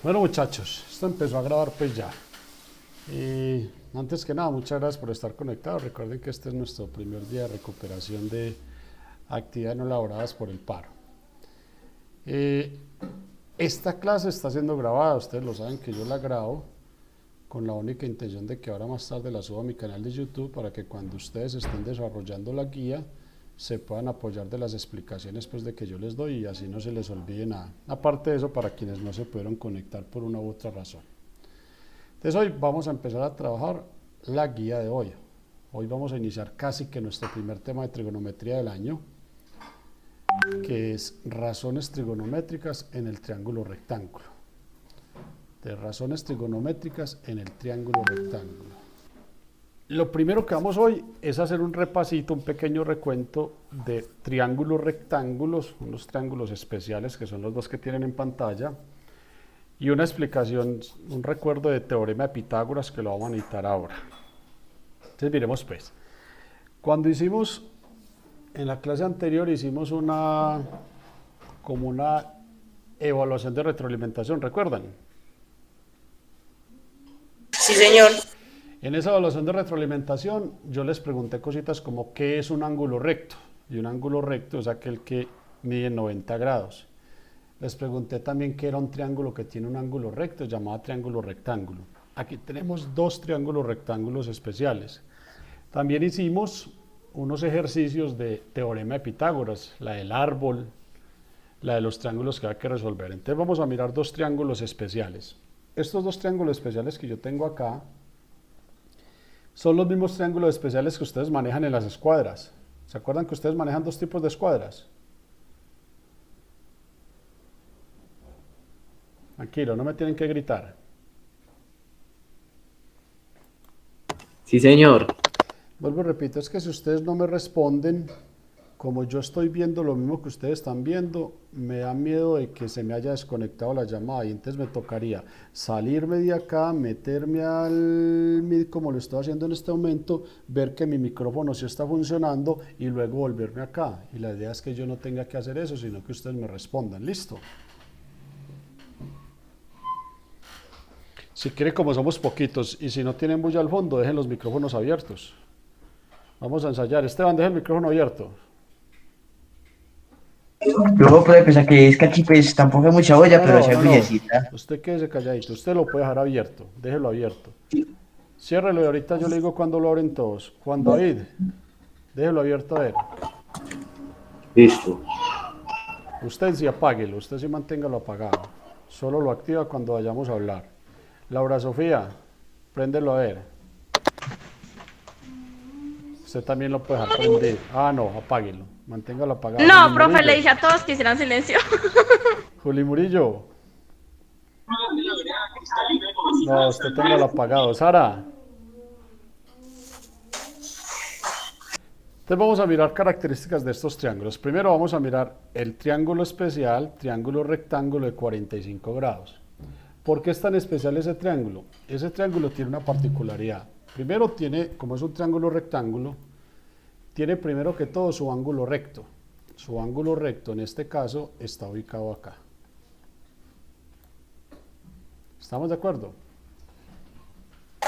Bueno muchachos, esto empezó a grabar pues ya. Y antes que nada, muchas gracias por estar conectados. Recuerden que este es nuestro primer día de recuperación de actividades no elaboradas por el paro. Esta clase está siendo grabada, ustedes lo saben que yo la grabo con la única intención de que ahora más tarde la suba a mi canal de YouTube para que cuando ustedes estén desarrollando la guía se puedan apoyar de las explicaciones pues de que yo les doy y así no se les olvide nada. Aparte de eso, para quienes no se pudieron conectar por una u otra razón. Entonces hoy vamos a empezar a trabajar la guía de hoy. Hoy vamos a iniciar casi que nuestro primer tema de trigonometría del año, que es razones trigonométricas en el triángulo rectángulo. De razones trigonométricas en el triángulo rectángulo. Lo primero que vamos hoy es hacer un repasito, un pequeño recuento de triángulos rectángulos, unos triángulos especiales que son los dos que tienen en pantalla, y una explicación, un recuerdo de teorema de Pitágoras que lo vamos a necesitar ahora. Entonces miremos pues, cuando hicimos, en la clase anterior hicimos como una evaluación de retroalimentación, ¿recuerdan? Sí, señor. En esa evaluación de retroalimentación yo les pregunté cositas como ¿qué es un ángulo recto? Y un ángulo recto es aquel que mide 90 grados. Les pregunté también qué era un triángulo que tiene un ángulo recto, llamado triángulo rectángulo. Aquí tenemos dos triángulos rectángulos especiales. También hicimos unos ejercicios de teorema de Pitágoras, la del árbol, la de los triángulos que hay que resolver. Entonces vamos a mirar dos triángulos especiales. Estos dos triángulos especiales que yo tengo acá son los mismos triángulos especiales que ustedes manejan en las escuadras. ¿Se acuerdan que ustedes manejan dos tipos de escuadras? Tranquilo, no me tienen que gritar. Sí, señor. Vuelvo y repito, es que si ustedes no me responden, como yo estoy viendo lo mismo que ustedes están viendo, me da miedo de que se me haya desconectado la llamada y entonces me tocaría salirme de acá, meterme al Meet como lo estoy haciendo en este momento, ver que mi micrófono sí está funcionando y luego volverme acá. Y la idea es que yo no tenga que hacer eso, sino que ustedes me respondan. ¿Listo? Si quiere, como somos poquitos y si no tienen bulla al fondo, dejen los micrófonos abiertos. Vamos a ensayar. Esteban, deja el micrófono abierto. Luego puede pensar que es que aquí pues tampoco hay mucha olla, pero sí hay No. bullecita. Usted quédese calladito. Usted lo puede dejar abierto. Déjelo abierto. Ciérrelo y ahorita yo le digo cuando lo abren todos. Juan David, déjelo abierto a ver. Listo. Usted sí apáguelo. Usted sí manténgalo apagado. Solo lo activa cuando vayamos a hablar. Laura Sofía, préndelo a ver. Usted también lo puede dejar prendido. Ah, no, apáguelo. Manténgalo apagado. No, Juli profe, Murillo. le dije a todos que hicieran silencio. Juli Murillo. No, usted téngalo apagado. Sara. Entonces vamos a mirar características de estos triángulos. Primero vamos a mirar el triángulo especial, triángulo rectángulo de 45 grados. ¿Por qué es tan especial ese triángulo? Ese triángulo tiene una particularidad. Primero tiene, como es un triángulo rectángulo, tiene primero que todo su ángulo recto. Su ángulo recto en este caso está ubicado acá. ¿Estamos de acuerdo?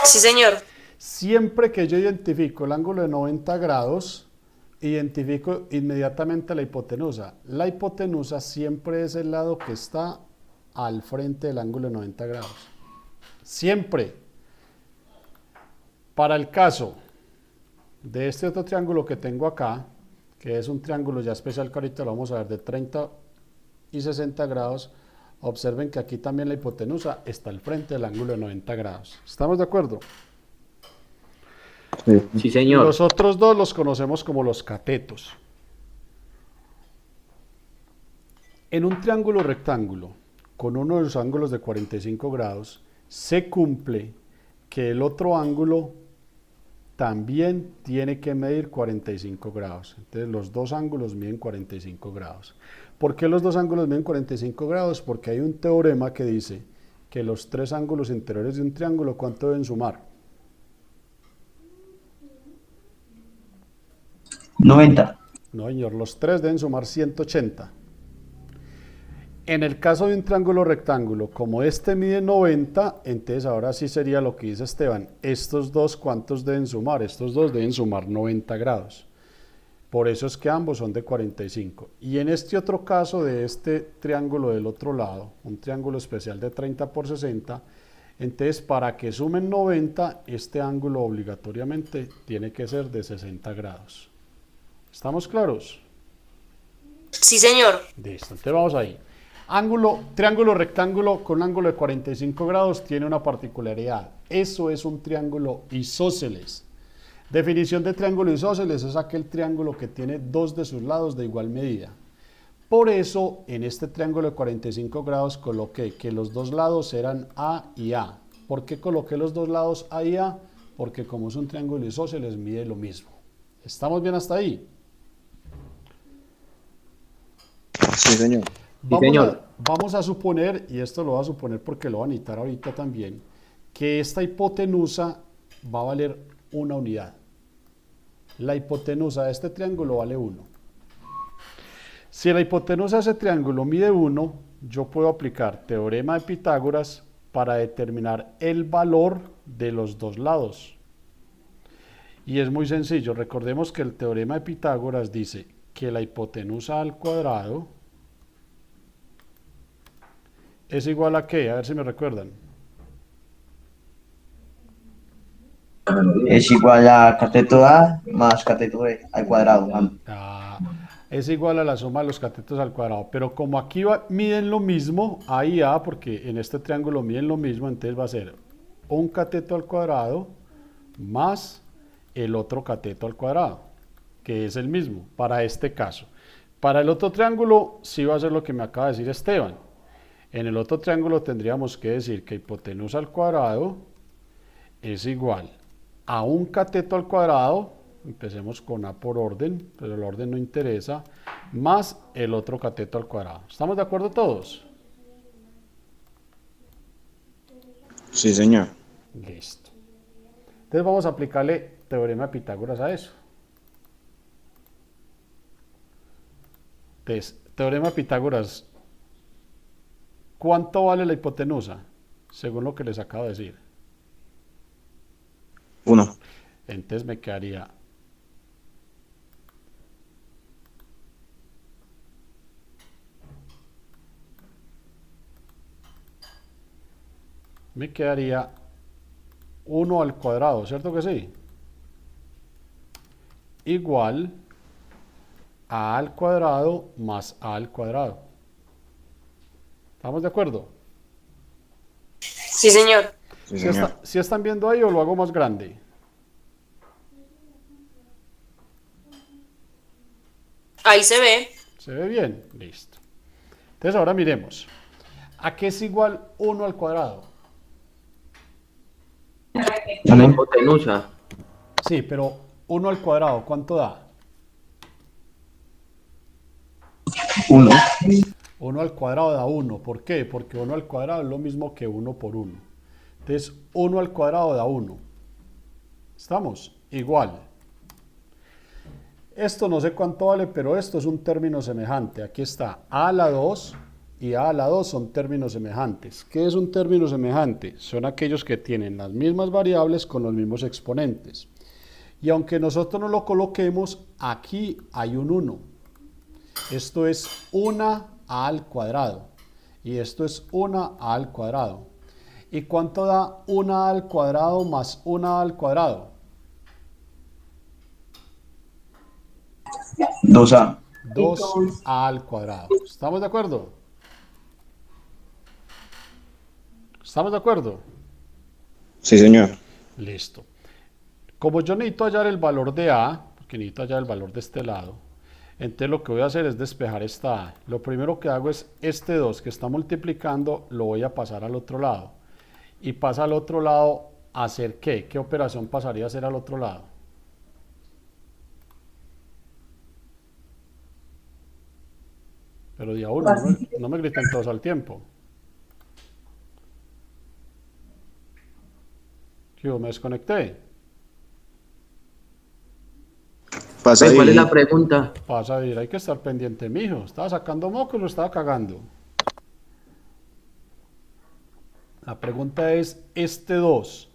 Sí, señor. Siempre que yo identifico el ángulo de 90 grados, identifico inmediatamente la hipotenusa. La hipotenusa siempre es el lado que está al frente del ángulo de 90 grados. Siempre. Para el caso de este otro triángulo que tengo acá, que es un triángulo ya especial que ahorita lo vamos a ver de 30 y 60 grados, observen que aquí también la hipotenusa está al frente del ángulo de 90 grados. ¿Estamos de acuerdo? Sí, señor. Los otros dos los conocemos como los catetos. En un triángulo rectángulo con uno de los ángulos de 45 grados, se cumple que el otro ángulo también tiene que medir 45 grados. Entonces los dos ángulos miden 45 grados. ¿Por qué los dos ángulos miden 45 grados? Porque hay un teorema que dice que los tres ángulos interiores de un triángulo, ¿cuánto deben sumar? 90. No, señor, los tres deben sumar 180. En el caso de un triángulo rectángulo, como este mide 90, entonces ahora sí sería lo que dice Esteban. Estos dos, ¿cuántos deben sumar? Estos dos deben sumar 90 grados. Por eso es que ambos son de 45. Y en este otro caso de este triángulo del otro lado, un triángulo especial de 30 por 60, entonces para que sumen 90, este ángulo obligatoriamente tiene que ser de 60 grados. ¿Estamos claros? Sí, señor. Listo, entonces vamos ahí. Triángulo rectángulo con ángulo de 45 grados tiene una particularidad. Eso es un triángulo isósceles. Definición de triángulo isósceles es aquel triángulo que tiene dos de sus lados de igual medida. Por eso, en este triángulo de 45 grados coloqué que los dos lados eran A y A. ¿Por qué coloqué los dos lados A y A? Porque como es un triángulo isósceles, mide lo mismo. ¿Estamos bien hasta ahí? Sí, señor. Vamos a suponer, y esto lo voy a suponer porque lo voy a necesitar ahorita también, que esta hipotenusa va a valer una unidad. La hipotenusa de este triángulo vale 1. Si la hipotenusa de ese triángulo mide 1, yo puedo aplicar teorema de Pitágoras para determinar el valor de los dos lados. Y es muy sencillo, recordemos que el teorema de Pitágoras dice que la hipotenusa al cuadrado es igual a ¿qué? A ver si me recuerdan. Es igual a cateto A más cateto B al cuadrado. Es igual a la suma de los catetos al cuadrado, pero como aquí miden lo mismo, A y A, porque en este triángulo miden lo mismo, entonces va a ser un cateto al cuadrado más el otro cateto al cuadrado, que es el mismo para este caso. Para el otro triángulo sí va a ser lo que me acaba de decir Esteban. En el otro triángulo tendríamos que decir que hipotenusa al cuadrado es igual a un cateto al cuadrado, empecemos con A por orden, pero el orden no interesa, más el otro cateto al cuadrado. ¿Estamos de acuerdo todos? Sí, señor. Listo. Entonces vamos a aplicarle teorema de Pitágoras a eso. Entonces, teorema de Pitágoras, ¿cuánto vale la hipotenusa? Según lo que les acabo de decir. 1. Entonces me quedaría me quedaría 1 al cuadrado, ¿cierto que sí? Igual a al cuadrado más a al cuadrado. ¿Estamos de acuerdo? Sí, señor. Sí, señor. ¿Sí están viendo ahí o lo hago más grande? Ahí se ve. ¿Se ve bien? Listo. Entonces ahora miremos. ¿A qué es igual 1 al cuadrado? La hipotenusa. Sí, pero 1 al cuadrado, ¿cuánto da? 1. 1 al cuadrado da 1. ¿Por qué? Porque 1 al cuadrado es lo mismo que 1 por 1. Entonces, 1 al cuadrado da 1. ¿Estamos? Igual. Esto no sé cuánto vale, pero esto es un término semejante. Aquí está a a la 2 y a a la 2 son términos semejantes. ¿Qué es un término semejante? Son aquellos que tienen las mismas variables con los mismos exponentes. Y aunque nosotros no lo coloquemos, aquí hay un 1. Esto es 1 a al cuadrado. Y esto es 1 a al cuadrado. ¿Y cuánto da 1 al cuadrado más 1 al cuadrado? 2A. 2 al cuadrado. ¿Estamos de acuerdo? ¿Estamos de acuerdo? Sí, señor. Listo. Como yo necesito hallar el valor de A, porque necesito hallar el valor de este lado, entonces lo que voy a hacer es despejar esta A. Lo primero que hago es este 2 que está multiplicando, lo voy a pasar al otro lado. Y pasa al otro lado a hacer ¿qué? ¿Qué operación pasaría a hacer al otro lado? Pero día uno, no me griten todos al tiempo. ¿Qué hubo? ¿Me desconecté? Pasa ahí. ¿Cuál es la pregunta? Pasa a ir, hay que estar pendiente, mijo. ¿Estaba sacando moco o lo estaba cagando? La pregunta es, este 2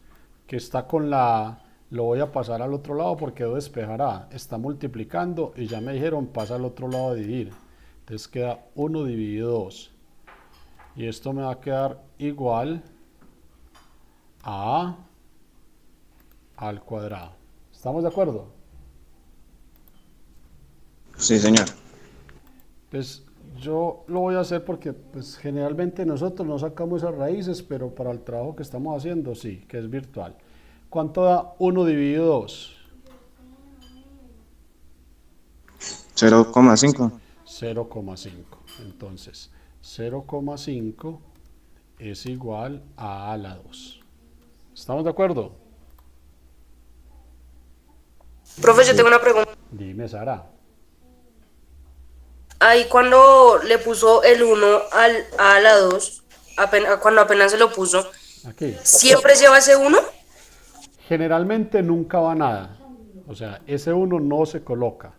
que está con la A, lo voy a pasar al otro lado porque debo despejar A. Está multiplicando y ya me dijeron pasa al otro lado a dividir. Entonces queda 1 dividido 2. Y esto me va a quedar igual a A al cuadrado. ¿Estamos de acuerdo? Sí, señor. Pues yo lo voy a hacer porque pues, generalmente nosotros no sacamos esas raíces, pero para el trabajo que estamos haciendo sí, que es virtual. ¿Cuánto da 1 dividido 2? 0,5. 0,5. Entonces, 0,5 es igual a la 2. ¿Estamos de acuerdo? Profe, yo tengo una pregunta. Dime, Sara. Ahí cuando le puso el 1 a la 2, cuando apenas se lo puso, Aquí. ¿siempre lleva ese 1? Generalmente nunca va nada. O sea, ese 1 no se coloca.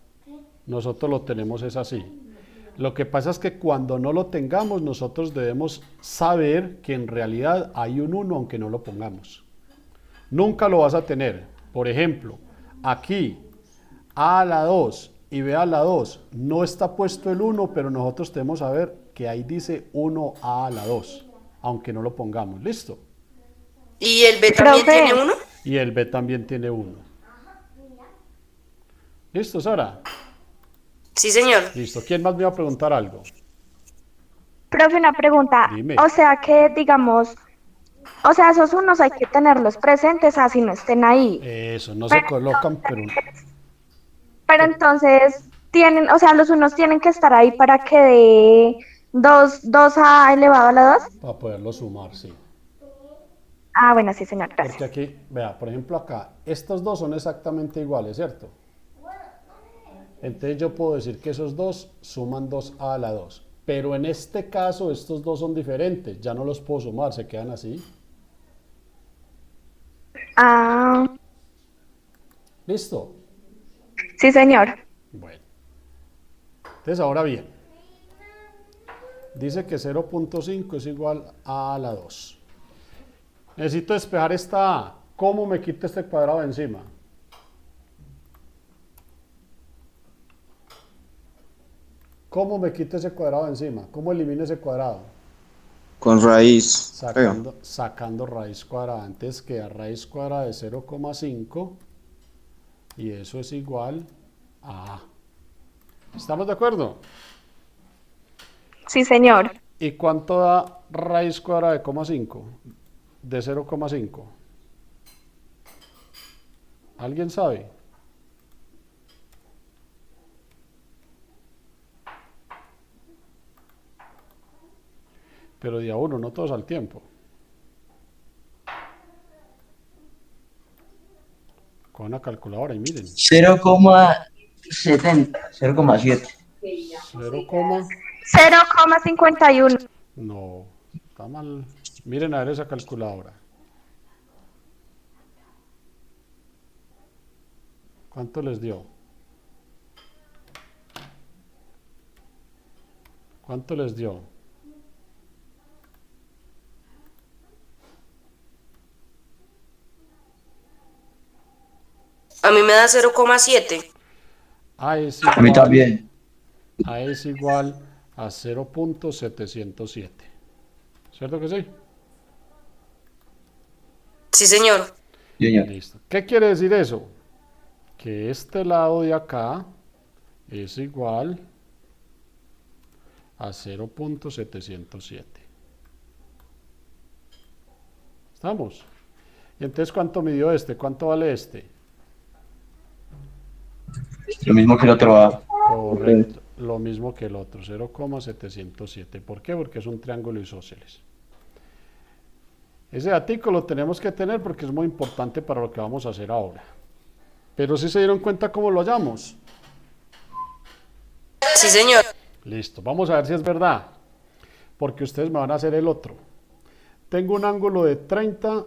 Nosotros lo tenemos es así. Lo que pasa es que cuando no lo tengamos, nosotros debemos saber que en realidad hay un 1 aunque no lo pongamos. Nunca lo vas a tener. Por ejemplo, aquí A a la 2 y B a la 2 no está puesto el 1, pero nosotros tenemos que saber que ahí dice 1A a la 2, aunque no lo pongamos. ¿Listo? ¿Y el B también Profe. tiene 1? Y el B también tiene 1. ¿Listo, Sara? Sí, señor. Listo. ¿Quién más me va a preguntar algo? Profe, una pregunta. Dime. O sea que, digamos, o sea, esos unos hay que tenerlos presentes así no estén ahí. Eso, no se colocan, Pero entonces tienen, o sea, los unos tienen que estar ahí para que dé 2 elevado a la 2. para poderlo sumar, sí. Ah, bueno, sí, señor, gracias. Porque aquí, vea, por ejemplo acá, estos dos son exactamente iguales, ¿cierto? Entonces yo puedo decir que esos dos suman 2A a la 2. Pero en este caso estos dos son diferentes, ya no los puedo sumar, se quedan así. Ah, ¿Listo? sí, señor. Bueno. Entonces ahora bien, dice que 0.5 es igual a la 2. Necesito despejar esta A. ¿Cómo me quito este cuadrado de encima? ¿Cómo me quito ese cuadrado de encima? ¿Cómo elimino ese cuadrado? Con raíz. Pega. Sacando raíz cuadrada. Entonces queda raíz cuadrada de 0,5 y eso es igual a A. ¿Estamos de acuerdo? Sí, señor. ¿Y cuánto da raíz cuadrada de 0,5? De 0,5. ¿Alguien sabe? Pero de a uno, no todos al tiempo. Con una calculadora y miren. 0,70, 0,7. 0, 0,51. no, está mal. Miren a ver esa calculadora. ¿Cuánto les dio? ¿Cuánto les dio? A mí me da 0,7. A es A mí igual, también. A es igual a 0.707. ¿Cierto que sí? Sí, señor. Sí, señor. Listo. ¿Qué quiere decir eso? Que este lado de acá es igual a 0.707. ¿Estamos? Y entonces, ¿cuánto midió este? ¿Cuánto vale este? Lo mismo que el otro A. Correcto, lo mismo que el otro, 0,707. ¿Por qué? Porque es un triángulo isósceles. Ese dato lo tenemos que tener porque es muy importante para lo que vamos a hacer ahora. Pero si se dieron cuenta cómo lo hallamos. Sí, señor. Listo, vamos a ver si es verdad. Porque ustedes me van a hacer el otro. Tengo un ángulo de 30,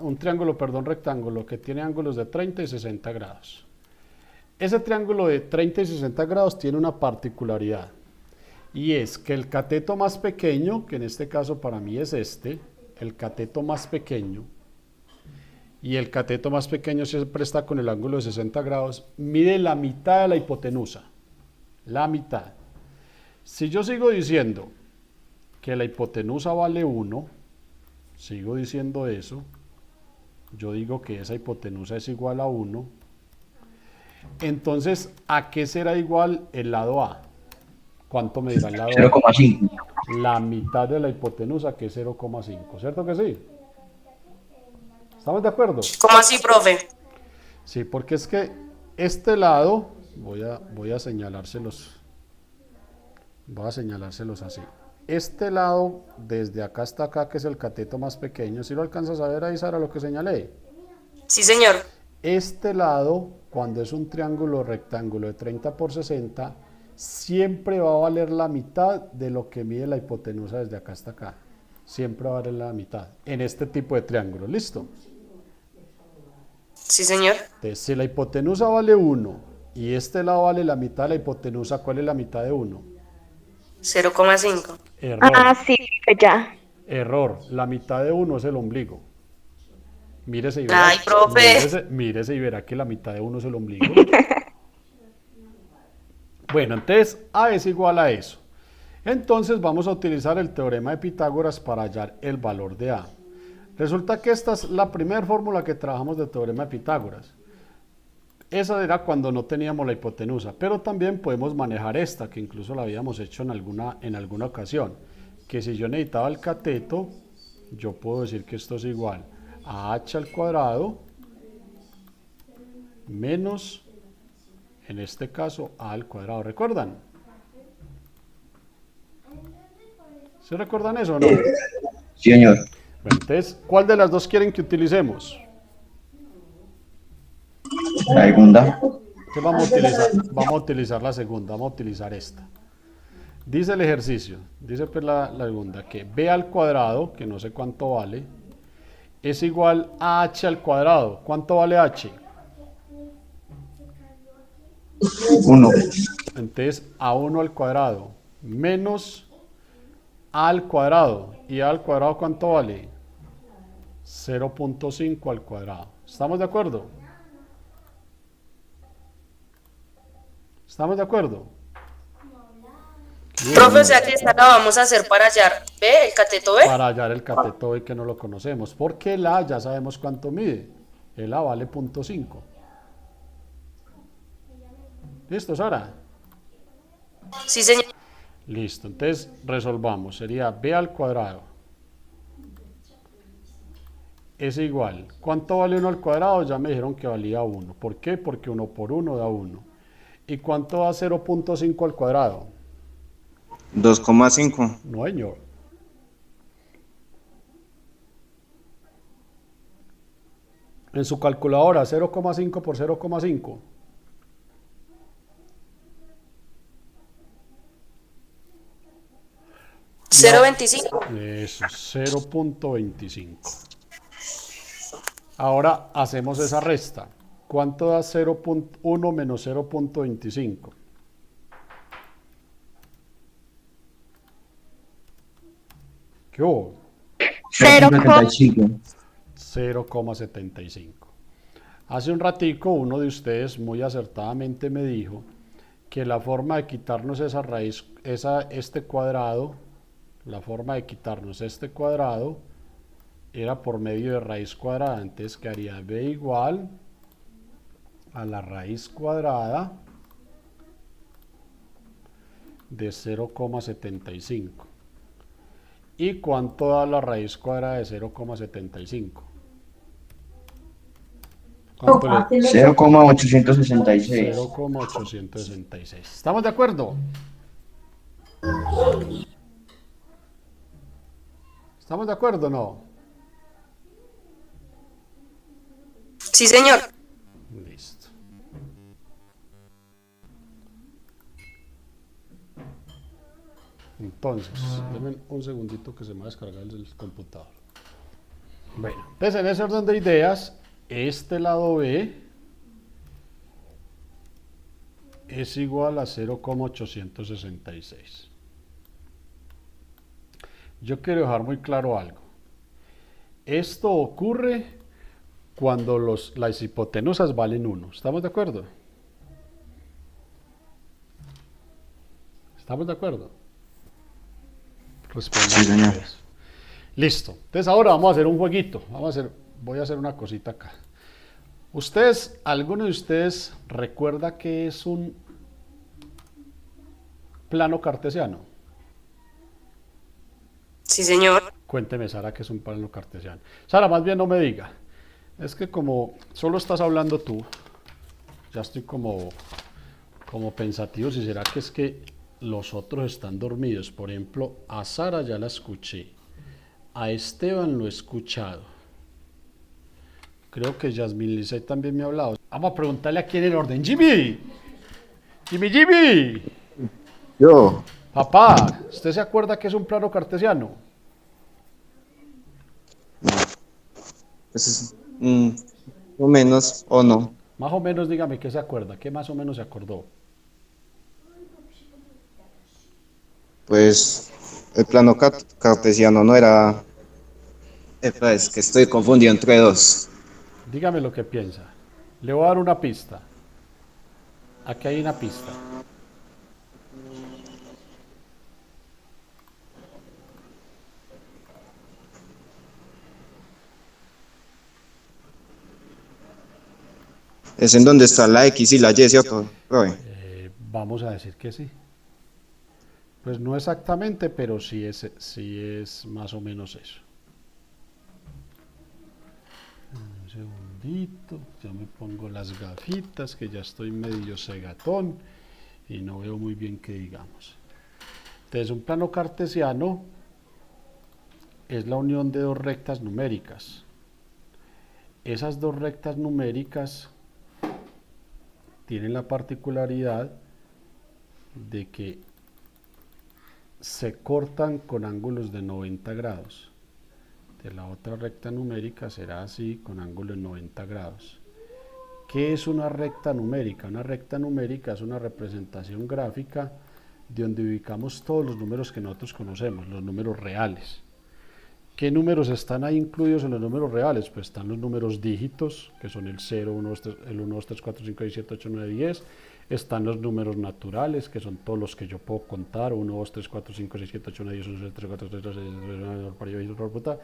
un triángulo, perdón, rectángulo que tiene ángulos de 30 y 60 grados. Ese triángulo de 30 y 60 grados tiene una particularidad, Y es que el cateto más pequeño, que en este caso para mí es este, el cateto más pequeño, y el cateto más pequeño siempre está con el ángulo de 60 grados, mide la mitad de la hipotenusa. La mitad. Si yo sigo diciendo que la hipotenusa vale 1, sigo diciendo eso, yo digo que esa hipotenusa es igual a 1, entonces, ¿a qué será igual el lado A? ¿Cuánto me dirá el lado A? 0,5. La mitad de la hipotenusa, que es 0,5, ¿cierto que sí? ¿Estamos de acuerdo? ¿Cómo así, profe? Sí, porque es que este lado, voy a señalárselos así. Este lado, desde acá hasta acá, que es el cateto más pequeño, ¿sí lo alcanzas a ver ahí, Sara, lo que señalé? Sí, señor. Este lado, cuando es un triángulo rectángulo de 30 por 60, siempre va a valer la mitad de lo que mide la hipotenusa desde acá hasta acá. Siempre va a valer la mitad, en este tipo de triángulo, ¿listo? Sí, señor. Entonces, si la hipotenusa vale 1 y este lado vale la mitad de la hipotenusa, ¿cuál es la mitad de 1? 0,5. Error. Ah, sí, ya. Error. La mitad de 1 es el ombligo. Mírese y verá. Ay, profe. Mírese y verá que la mitad de 1 es el ombligo. Bueno, entonces A es igual a eso. Entonces vamos a utilizar el teorema de Pitágoras para hallar el valor de A. Resulta que esta es la primera fórmula que trabajamos del teorema de Pitágoras. Esa era cuando no teníamos la hipotenusa, pero también podemos manejar esta, que incluso la habíamos hecho en alguna ocasión, que si yo necesitaba el cateto, yo puedo decir que esto es igual a h al cuadrado menos, en este caso, a al cuadrado. ¿Recuerdan? ¿Se recuerdan eso o no? Sí, señor. Bueno, entonces, ¿cuál de las dos quieren que utilicemos? La segunda. Entonces vamos a utilizar la segunda, vamos a utilizar esta. Dice el ejercicio, dice pues la segunda, que b al cuadrado, que no sé cuánto vale, es igual a h al cuadrado. ¿Cuánto vale h? 1. Entonces, a1 al cuadrado menos a al cuadrado. ¿Y a al cuadrado cuánto vale? 0.5 al cuadrado. ¿Estamos de acuerdo? ¿Estamos de acuerdo? Bien. Profe, o sea que esta la vamos a hacer para hallar B, el cateto B. Para hallar el cateto B, que no lo conocemos. Porque el A ya sabemos cuánto mide. El A vale 0.5. ¿Listo, Sara? Sí, señor. Listo, entonces resolvamos. Sería b al cuadrado es igual. ¿Cuánto vale 1 al cuadrado? Ya me dijeron que valía 1. ¿Por qué? Porque 1 por 1 da 1. ¿Y cuánto da 0.5 al cuadrado? 2,5. No, señor. En su calculadora, 0,5 por 0,5. ¿0.25? 25. Eso, 0.25. Ahora hacemos esa resta. ¿Cuánto da 0.1 menos 0.25? ¿Qué hubo? 0,75. 0,75. Hace un ratico uno de ustedes muy acertadamente me dijo que la forma de quitarnos esa raíz, este cuadrado, la forma de quitarnos este cuadrado era por medio de raíz cuadrada. Entonces quedaría b igual a la raíz cuadrada de 0,75. ¿Y cuánto da la raíz cuadrada de 0,75? 0,866. 0,866. ¿Estamos de acuerdo? ¿Estamos de acuerdo o no? Sí, señor. Listo. Entonces, denme un segundito que se me va a descargar el computador. Bueno, entonces en ese orden de ideas, este lado B es igual a 0,866. yo quiero dejar muy claro algo. Esto ocurre cuando las hipotenusas valen 1. ¿Estamos de acuerdo? ¿Estamos de acuerdo? Respondan Sí, señor. ustedes. Listo. Entonces ahora vamos a hacer un jueguito. Voy a hacer una cosita acá. ¿Alguno de ustedes recuerda qué es un plano cartesiano? Sí, señor. Cuénteme, Sara, qué es un plano cartesiano. Sara, más bien no me diga. Es que como solo estás hablando tú, ya estoy como pensativo si será que es que los otros están dormidos. Por ejemplo, a Sara ya la escuché. A Esteban lo he escuchado. Creo que Yasmin Lisset también me ha hablado. Vamos a preguntarle aquí en el orden. Jimmy. Jimmy. Yo, Papá, ¿usted se acuerda que es un plano cartesiano? pues, o menos o no. Más o menos dígame qué se acuerda. ¿Qué más o menos se acordó? Pues el plano cartesiano no era. Epa, es que estoy confundido entre dos. Dígame lo que piensa. Le voy a dar una pista. Aquí hay una pista. Es en donde está la X y la Y, ¿cierto? Profe? Vamos a decir que sí. Pues no exactamente, pero sí es más o menos eso. Un segundito, ya me pongo las gafitas, que ya estoy medio cegatón y no veo muy bien qué digamos. Entonces, un plano cartesiano es la unión de dos rectas numéricas. Esas dos rectas numéricas tienen la particularidad de que se cortan con ángulos de 90 grados. De la otra recta numérica será así, con ángulo de 90 grados. ¿Qué es una recta numérica? Una recta numérica es una representación gráfica de donde ubicamos todos los números que nosotros conocemos, los números reales. ¿Qué números están ahí incluidos en los números reales? Pues están los números dígitos, que son el 0, 1, 2, 3, el 1, 2, 3, 4, 5, 6, 7, 8, 9, 10. Están los números naturales, que son todos los que yo puedo contar, 1, 2, 3, 4, 5, 6, 7, 8, 9, 10, 11, 12, 13, 14, 15, 16, 17, 18,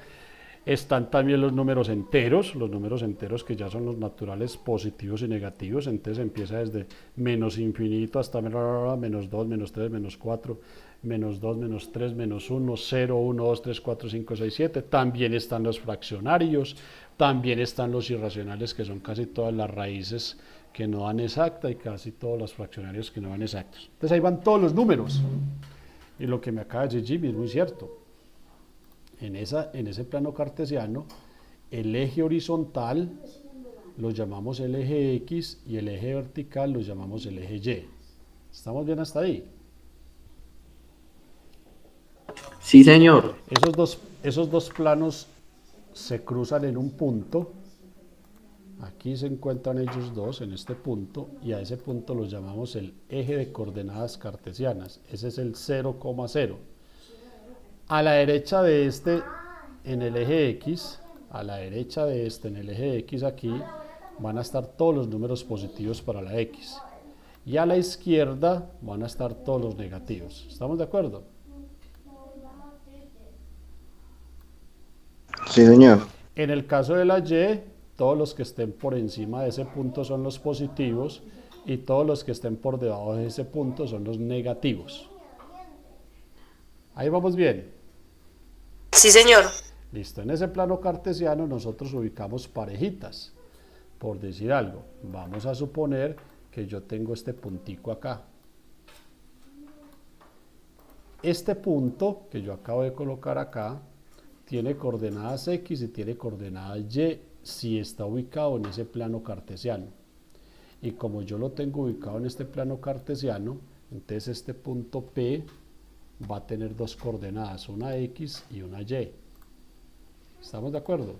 están también los números enteros que ya son los naturales positivos y negativos, entonces empieza desde menos infinito hasta menos 2, menos 3, menos 4, menos 2, menos 3, menos 1, 0, 1, 2, 3, 4, 5, 6, 7. También están los fraccionarios, también están los irracionales, que son casi todas las raíces que no dan exacta y casi todos los fraccionarios que no dan exactos. Entonces ahí van todos los números. Y lo que me acaba de decir Jimmy es muy cierto. En ese plano cartesiano, el eje horizontal lo llamamos el eje X y el eje vertical lo llamamos el eje Y. ¿Estamos bien hasta ahí? Sí, señor. Esos dos planos se cruzan en un punto. Aquí se encuentran ellos dos en este punto y a ese punto lo llamamos el eje de coordenadas cartesianas. Ese es el 0,0. A la derecha de este en el eje X, en el eje X aquí, van a estar todos los números positivos para la X. Y a la izquierda van a estar todos los negativos. ¿Estamos de acuerdo? Sí, señor. En el caso de la Y, todos los que estén por encima de ese punto son los positivos y todos los que estén por debajo de ese punto son los negativos. Ahí vamos bien. Sí, señor. Listo, en ese plano cartesiano nosotros ubicamos parejitas, por decir algo. Vamos a suponer que yo tengo este puntico acá. Este punto que yo acabo de colocar acá tiene coordenadas X y tiene coordenadas Y si está ubicado en ese plano cartesiano. Y como yo lo tengo ubicado en este plano cartesiano, entonces este punto P va a tener dos coordenadas, una X y una Y. ¿Estamos de acuerdo?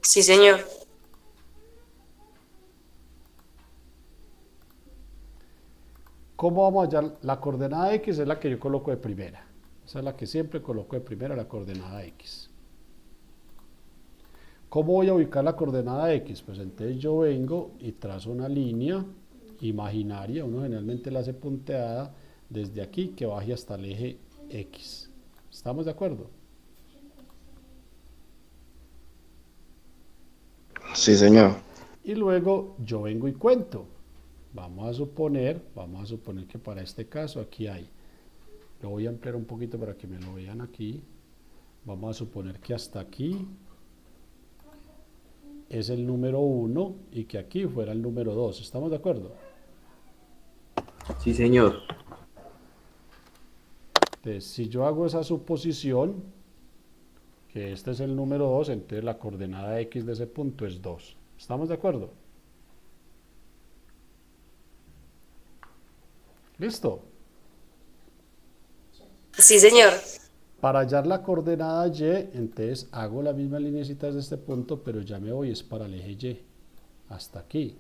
Sí, señor. ¿Cómo vamos a hallar? La coordenada X es la que yo coloco de primera. Esa es la que siempre coloco de primera, la coordenada X. ¿Cómo voy a ubicar la coordenada X? Pues entonces yo vengo y trazo una línea imaginaria, uno generalmente la hace punteada, desde aquí que baje hasta el eje X. ¿Estamos de acuerdo? Sí, señor. Y luego yo vengo y cuento. Vamos a suponer que para este caso aquí hay, lo voy a ampliar un poquito para que me lo vean aquí. Vamos a suponer que hasta aquí es el número 1 y que aquí fuera el número 2. ¿Estamos de acuerdo? Sí, señor. Entonces, si yo hago esa suposición, que este es el número 2, entonces la coordenada X de ese punto es 2. ¿Estamos de acuerdo? ¿Listo? Sí, señor. Para hallar la coordenada Y, entonces hago la misma lineecita desde este punto, pero ya me voy es para el eje Y, hasta aquí.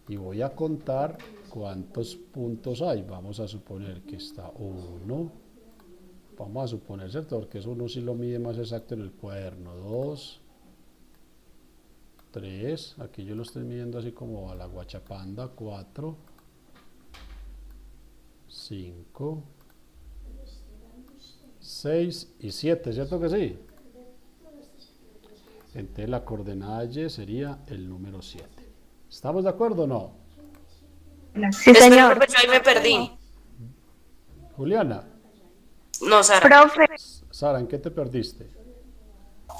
Y voy a contar cuántos puntos hay. Vamos a suponer que está 1. Vamos a suponer, ¿cierto? Porque eso uno sí lo mide más exacto en el cuaderno. 2, 3. Aquí yo lo estoy midiendo así como a la guachapanda. 4, 5, 6 y 7, ¿cierto que sí? Entonces la coordenada Y sería el número 7. ¿Estamos de acuerdo o no? Sí, Espera, señor. profe, yo ahí me perdí. Juliana, No, Sara. Profe, Sara, ¿en qué te perdiste?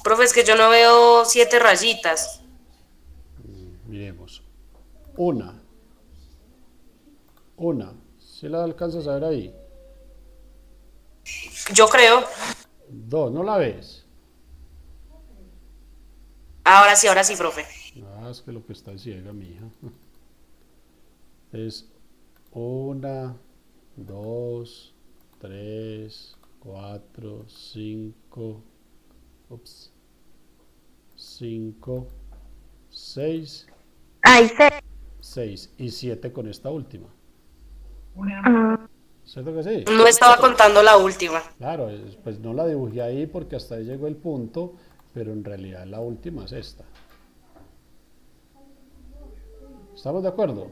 Profe, es que yo no veo 7 rayitas. Miremos. Una. ¿Sí la alcanzas a ver ahí? Yo creo. 2, ¿no la ves? Ahora sí, profe. Ah, es que lo que está es ciega, mi hija. Es 1, 2, 3, 4, 5, 5, 6, ahí se... 6 y 7 con esta última. Ah, ¿Cierto que sí? No estaba contando la última. Claro, pues no la dibujé ahí porque hasta ahí llegó el punto, pero en realidad la última es esta. ¿Estamos de acuerdo?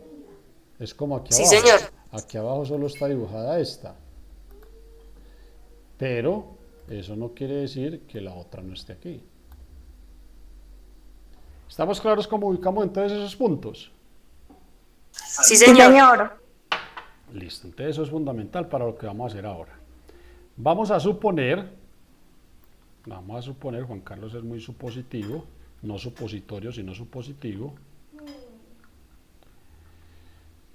Es como aquí Sí, abajo. señor. Aquí abajo solo está dibujada esta. Pero eso no quiere decir que la otra no esté aquí. ¿Estamos claros cómo ubicamos entonces esos puntos? Sí, sí, señor. señor. Listo, entonces eso es fundamental para lo que vamos a hacer ahora. Vamos a suponer, Juan Carlos es muy supositivo, no supositorio, sino supositivo.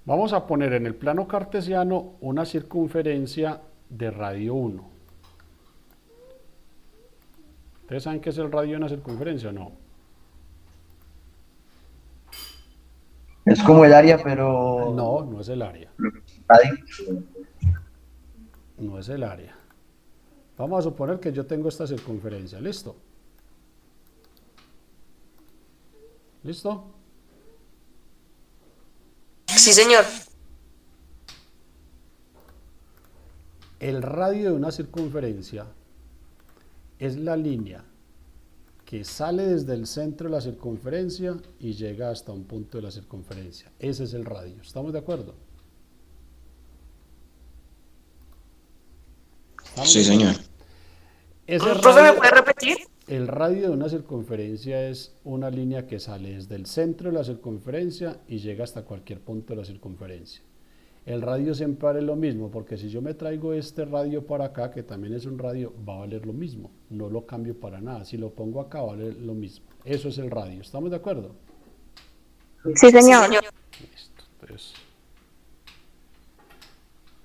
Vamos a poner en el plano cartesiano una circunferencia de radio 1. ¿Ustedes saben qué es el radio de una circunferencia o no? Es como el área, pero... No, no es el área. Radio. No es el área. Vamos a suponer que yo tengo esta circunferencia. ¿Listo? ¿Listo? Sí, señor. El radio de una circunferencia es la línea que sale desde el centro de la circunferencia y llega hasta un punto de la circunferencia. Ese es el radio. ¿Estamos de acuerdo? Sí, señor. Profe, ¿me puede repetir? El radio de una circunferencia es una línea que sale desde el centro de la circunferencia y llega hasta cualquier punto de la circunferencia. El radio siempre vale lo mismo, porque si yo me traigo este radio para acá, que también es un radio, va a valer lo mismo. No lo cambio para nada. Si lo pongo acá, va a valer lo mismo. Eso es el radio. ¿Estamos de acuerdo? Sí, señor. Sí, señor. Listo.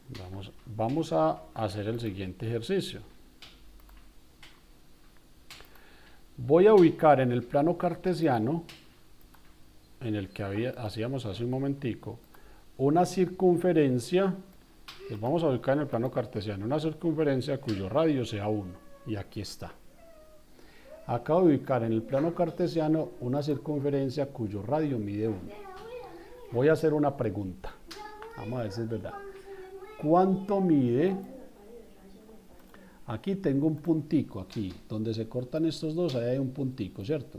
Entonces, vamos a hacer el siguiente ejercicio. Voy a ubicar en el plano cartesiano, en el que hacíamos hace un momentico, una circunferencia, pues vamos a ubicar en el plano cartesiano, una circunferencia cuyo radio sea 1, y aquí está. Acabo de ubicar en el plano cartesiano una circunferencia cuyo radio mide 1. Voy a hacer una pregunta, vamos a ver si es verdad. ¿Cuánto mide Aquí tengo un puntico, aquí, donde se cortan estos dos, ahí hay un puntico, ¿cierto?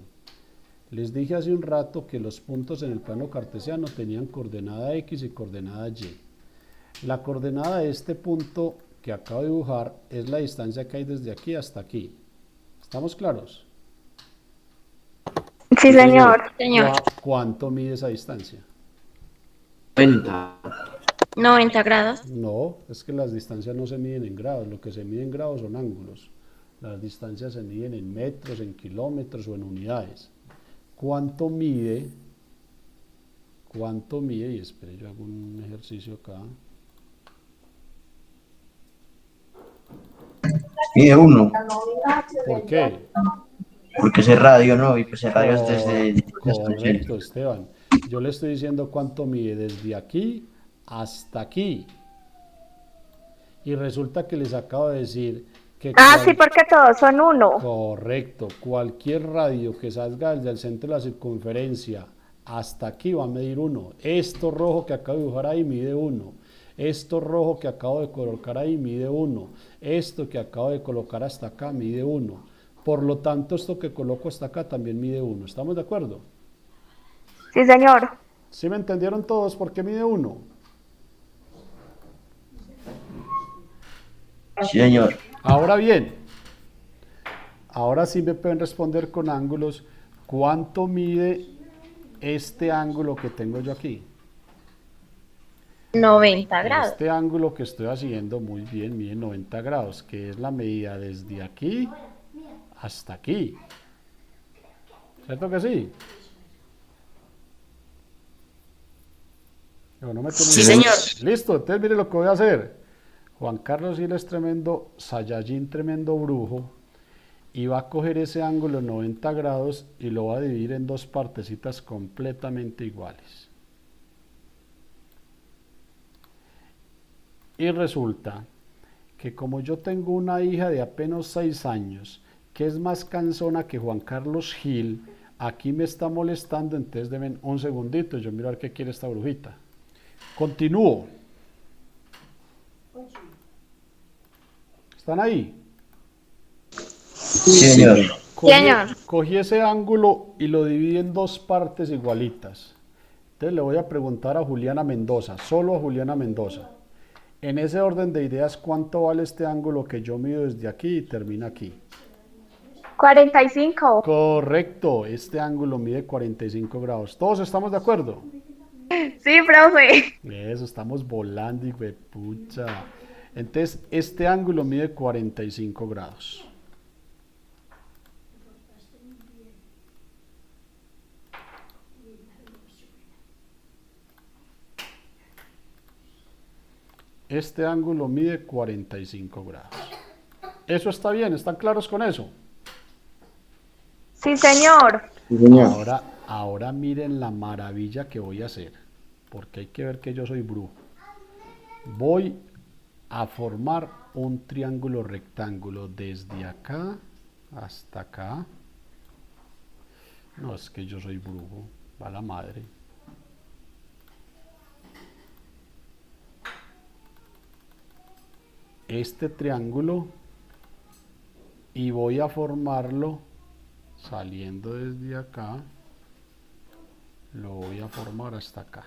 Les dije hace un rato que los puntos en el plano cartesiano tenían coordenada X y coordenada Y. La coordenada de este punto que acabo de dibujar es la distancia que hay desde aquí hasta aquí. ¿Estamos claros? Sí, señor. ¿Cuánto mide esa distancia? 90. 90 grados. No, es que las distancias no se miden en grados, lo que se mide en grados son ángulos. Las distancias se miden en metros, en kilómetros o en unidades. ¿Cuánto mide? ¿Cuánto mide? Y espere, yo hago un ejercicio acá. Mide 1, ¿Por qué? porque ese radio, ¿no? Y pues el radio es desde... Correcto, Esteban. Yo le estoy diciendo cuánto mide desde aquí hasta aquí. Y resulta que les acabo de decir que... Sí, porque todos son 1. Correcto. Cualquier radio que salga desde el centro de la circunferencia hasta aquí va a medir 1. Esto rojo que acabo de dibujar ahí mide 1. Esto rojo que acabo de colocar ahí mide 1. Esto que acabo de colocar hasta acá mide 1. Por lo tanto, esto que coloco hasta acá también mide 1. ¿Estamos de acuerdo? Sí, señor. ¿Sí me entendieron todos por qué mide 1? Sí, señor. Ahora bien, ahora sí me pueden responder con ángulos. ¿Cuánto mide este ángulo que tengo yo aquí? 90 grados. Este ángulo que estoy haciendo, muy bien, mide 90 grados, que es la medida desde aquí hasta aquí. ¿Cierto que sí? Sí, señor. Listo, entonces mire lo que voy a hacer. Juan Carlos Gil es tremendo Saiyajin, tremendo brujo, y va a coger ese ángulo 90 grados y lo va a dividir en dos partecitas completamente iguales. Y resulta que como yo tengo una hija de apenas 6 años, que es más cansona que Juan Carlos Gil, aquí me está molestando, entonces deben un segundito, yo miro a ver qué quiere esta brujita. Continúo. ¿Están ahí? Sí, señor. Cogí ese ángulo y lo dividí en dos partes igualitas. Entonces le voy a preguntar a Juliana Mendoza, solo a Juliana Mendoza. En ese orden de ideas, ¿cuánto vale este ángulo que yo mido desde aquí y termina aquí? 45. Correcto, este ángulo mide 45 grados. ¿Todos estamos de acuerdo? Sí, profe. Eso, estamos volando, hijo de pucha. Entonces, este ángulo mide 45 grados. Este ángulo mide 45 grados. ¿Eso está bien? ¿Están claros con eso? Sí, señor. Sí, señor. Ahora miren la maravilla que voy a hacer, porque hay que ver que yo soy brujo. Voy a formar un triángulo rectángulo desde acá hasta acá. No, es que yo soy brujo, va la madre. Este triángulo y voy a formarlo saliendo desde acá, lo voy a formar hasta acá.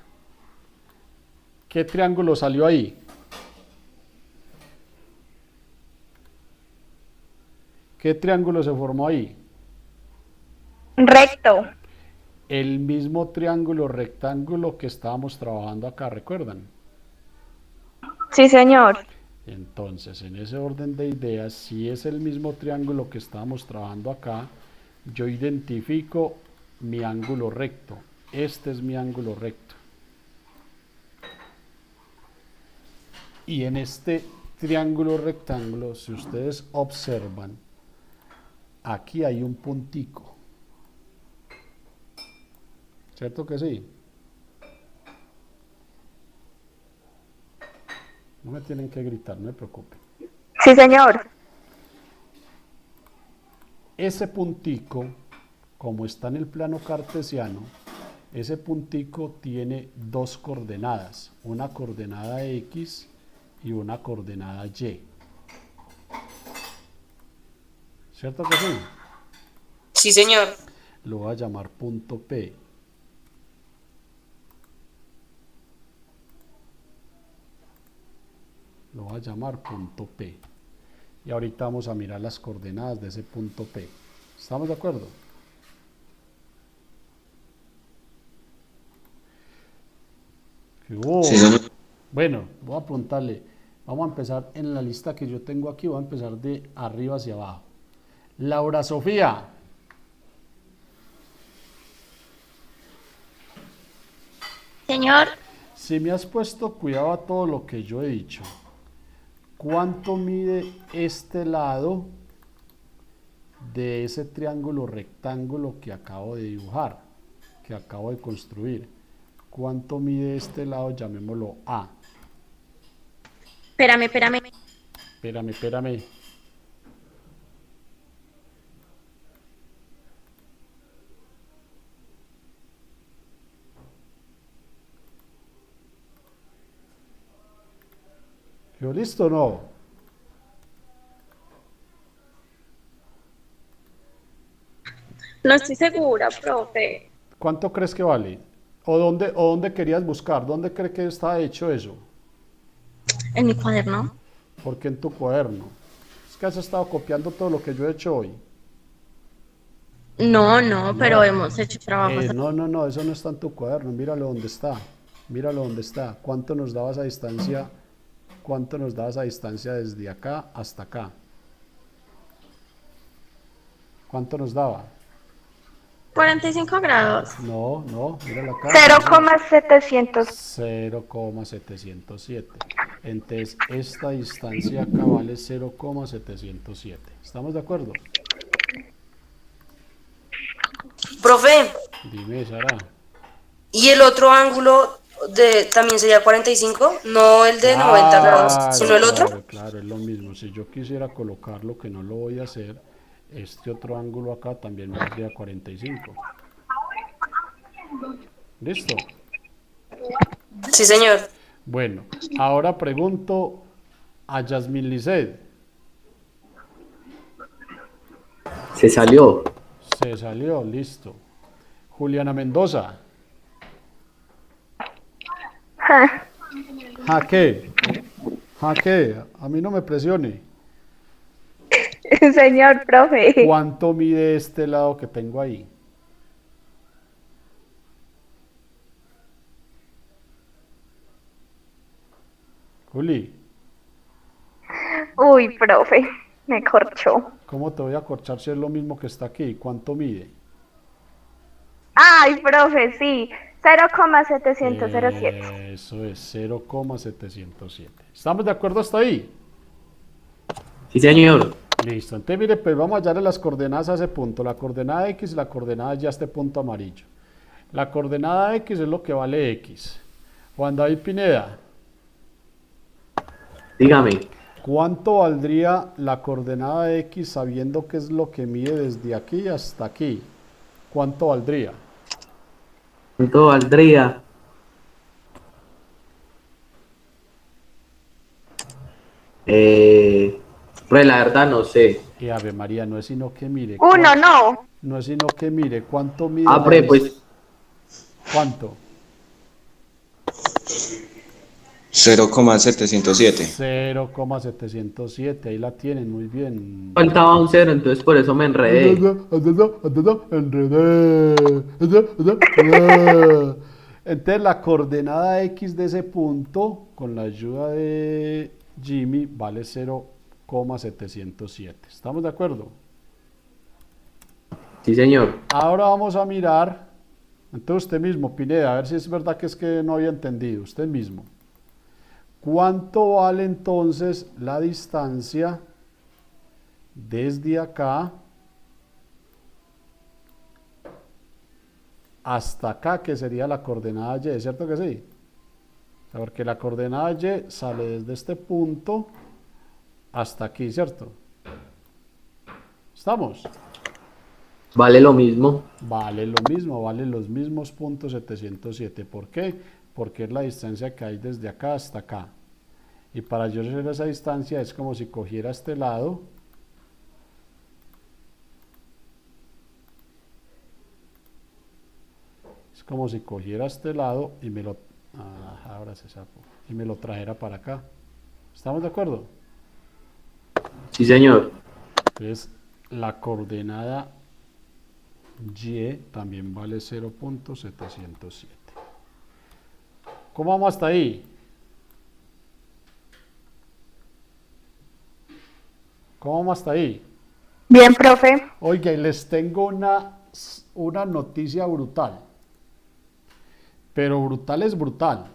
¿Qué triángulo salió ahí? ¿Qué triángulo se formó ahí? Recto. El mismo triángulo rectángulo que estábamos trabajando acá, ¿recuerdan? Sí, señor. Entonces, en ese orden de ideas, si es el mismo triángulo que estábamos trabajando acá, yo identifico mi ángulo recto. Este es mi ángulo recto. Y en este triángulo rectángulo, si ustedes observan, aquí hay un puntico. ¿Cierto que sí? No me tienen que gritar, no me preocupen. Sí, señor. Ese puntico, como está en el plano cartesiano, ese puntico tiene dos coordenadas, una coordenada X y una coordenada Y. ¿Cierto que sí? Sí, señor. Lo voy a llamar punto P. Lo voy a llamar punto P. Y ahorita vamos a mirar las coordenadas de ese punto P. ¿Estamos de acuerdo? Sí, señor. Bueno, voy a apuntarle. Vamos a empezar en la lista que yo tengo aquí. Voy a empezar de arriba hacia abajo. Laura Sofía. Señor, Si me has puesto cuidado a todo lo que yo he dicho, ¿cuánto mide este lado de ese triángulo rectángulo que acabo de dibujar, que acabo de construir? ¿Cuánto mide este lado? Llamémoslo A. espérame. Espérame. ¿Quedó listo o no? No estoy segura, profe. ¿Cuánto crees que vale? ¿O dónde querías buscar? ¿Dónde crees que está hecho eso? En mi cuaderno. ¿Por qué en tu cuaderno? Es que has estado copiando todo lo que yo he hecho hoy. No, pero hemos hecho trabajos. No, eso no está en tu cuaderno. Míralo dónde está. Míralo dónde está. ¿Cuánto nos daba esa distancia? ¿Cuánto nos da esa distancia desde acá hasta acá? ¿Cuánto nos daba? 45 grados. No, míralo acá. 0,700. 0,707. Entonces, esta distancia acá vale 0,707. ¿Estamos de acuerdo? Profe, Dime, Sara. ¿y el otro ángulo también sería 45? No el de 90 grados, sino el otro. Claro, es lo mismo. Si yo quisiera colocarlo, que no lo voy a hacer, este otro ángulo acá también me daría 45. ¿Listo? Sí, señor. Bueno, ahora pregunto a Yasmín Lisset. Se salió. Se salió, listo. Juliana Mendoza. Jaque. A mí no me presione. Señor profe. ¿Cuánto mide este lado que tengo ahí? Juli, Uy, profe, me corchó. ¿cómo te voy a corchar si es lo mismo que está aquí? ¿Cuánto mide? Ay, profe, sí. 0,707. Eso es 0,707. ¿Estamos de acuerdo hasta ahí? Sí, señor. Listo. Entonces, mire, pues vamos a hallarle las coordenadas a ese punto. La coordenada X y la coordenada Y a este punto amarillo. La coordenada X es lo que vale X. Juan David Pineda, Dígame. ¿cuánto valdría la coordenada X sabiendo qué es lo que mide desde aquí hasta aquí? ¿Cuánto valdría? ¿Cuánto valdría? Pues la verdad no sé. Y Ave María, no es sino que mire. Uno, no. No es sino que mire cuánto mide. Pues ¿Cuánto? 0,707. 0,707. Ahí la tienen, muy bien. faltaba un cero, entonces por eso me enredé. Entonces la coordenada X de ese punto, con la ayuda de Jimmy, vale 0,707. ¿Estamos de acuerdo? Sí, señor. Ahora vamos a mirar, entonces usted mismo, Pineda, a ver si es verdad que es que no había entendido, usted mismo. ¿Cuánto vale entonces la distancia desde acá hasta acá, que sería la coordenada Y? ¿Cierto que sí? Porque la coordenada Y sale desde este punto hasta aquí, ¿cierto? ¿Estamos? Vale lo mismo. Vale lo mismo, vale los mismos puntos 707. ¿Por qué? Porque es la distancia que hay desde acá hasta acá. Y para yo hacer esa distancia es como si cogiera este lado como si cogiera este lado y me lo... ahora se sapo. Y me lo trajera para acá. ¿Estamos de acuerdo? Sí, señor. Entonces, la coordenada Y también vale 0.707. ¿Cómo vamos hasta ahí? ¿Cómo vamos hasta ahí? Bien, profe. Oiga, y les tengo una noticia brutal. Pero brutal es brutal.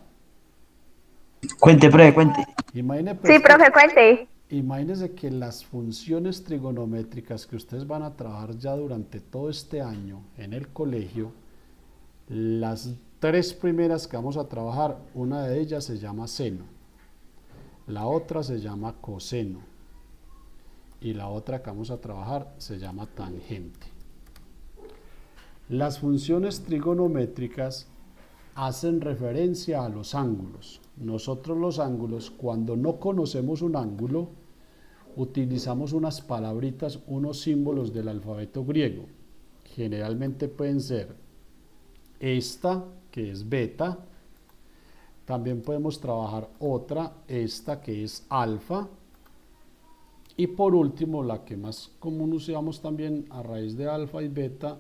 Cuente, profe, cuente. Imagínense, pues, Sí, profe, cuente. imagínense que las funciones trigonométricas que ustedes van a trabajar ya durante todo este año en el colegio, las 3 primeras que vamos a trabajar, una de ellas se llama seno, la otra se llama coseno y la otra que vamos a trabajar se llama tangente. Las funciones trigonométricas hacen referencia a los ángulos. Nosotros los ángulos, cuando no conocemos un ángulo, utilizamos unas palabritas, unos símbolos del alfabeto griego. Generalmente pueden ser esta, que es beta. También podemos trabajar otra, esta, que es alfa. Y por último, la que más común usamos también a raíz de alfa y beta,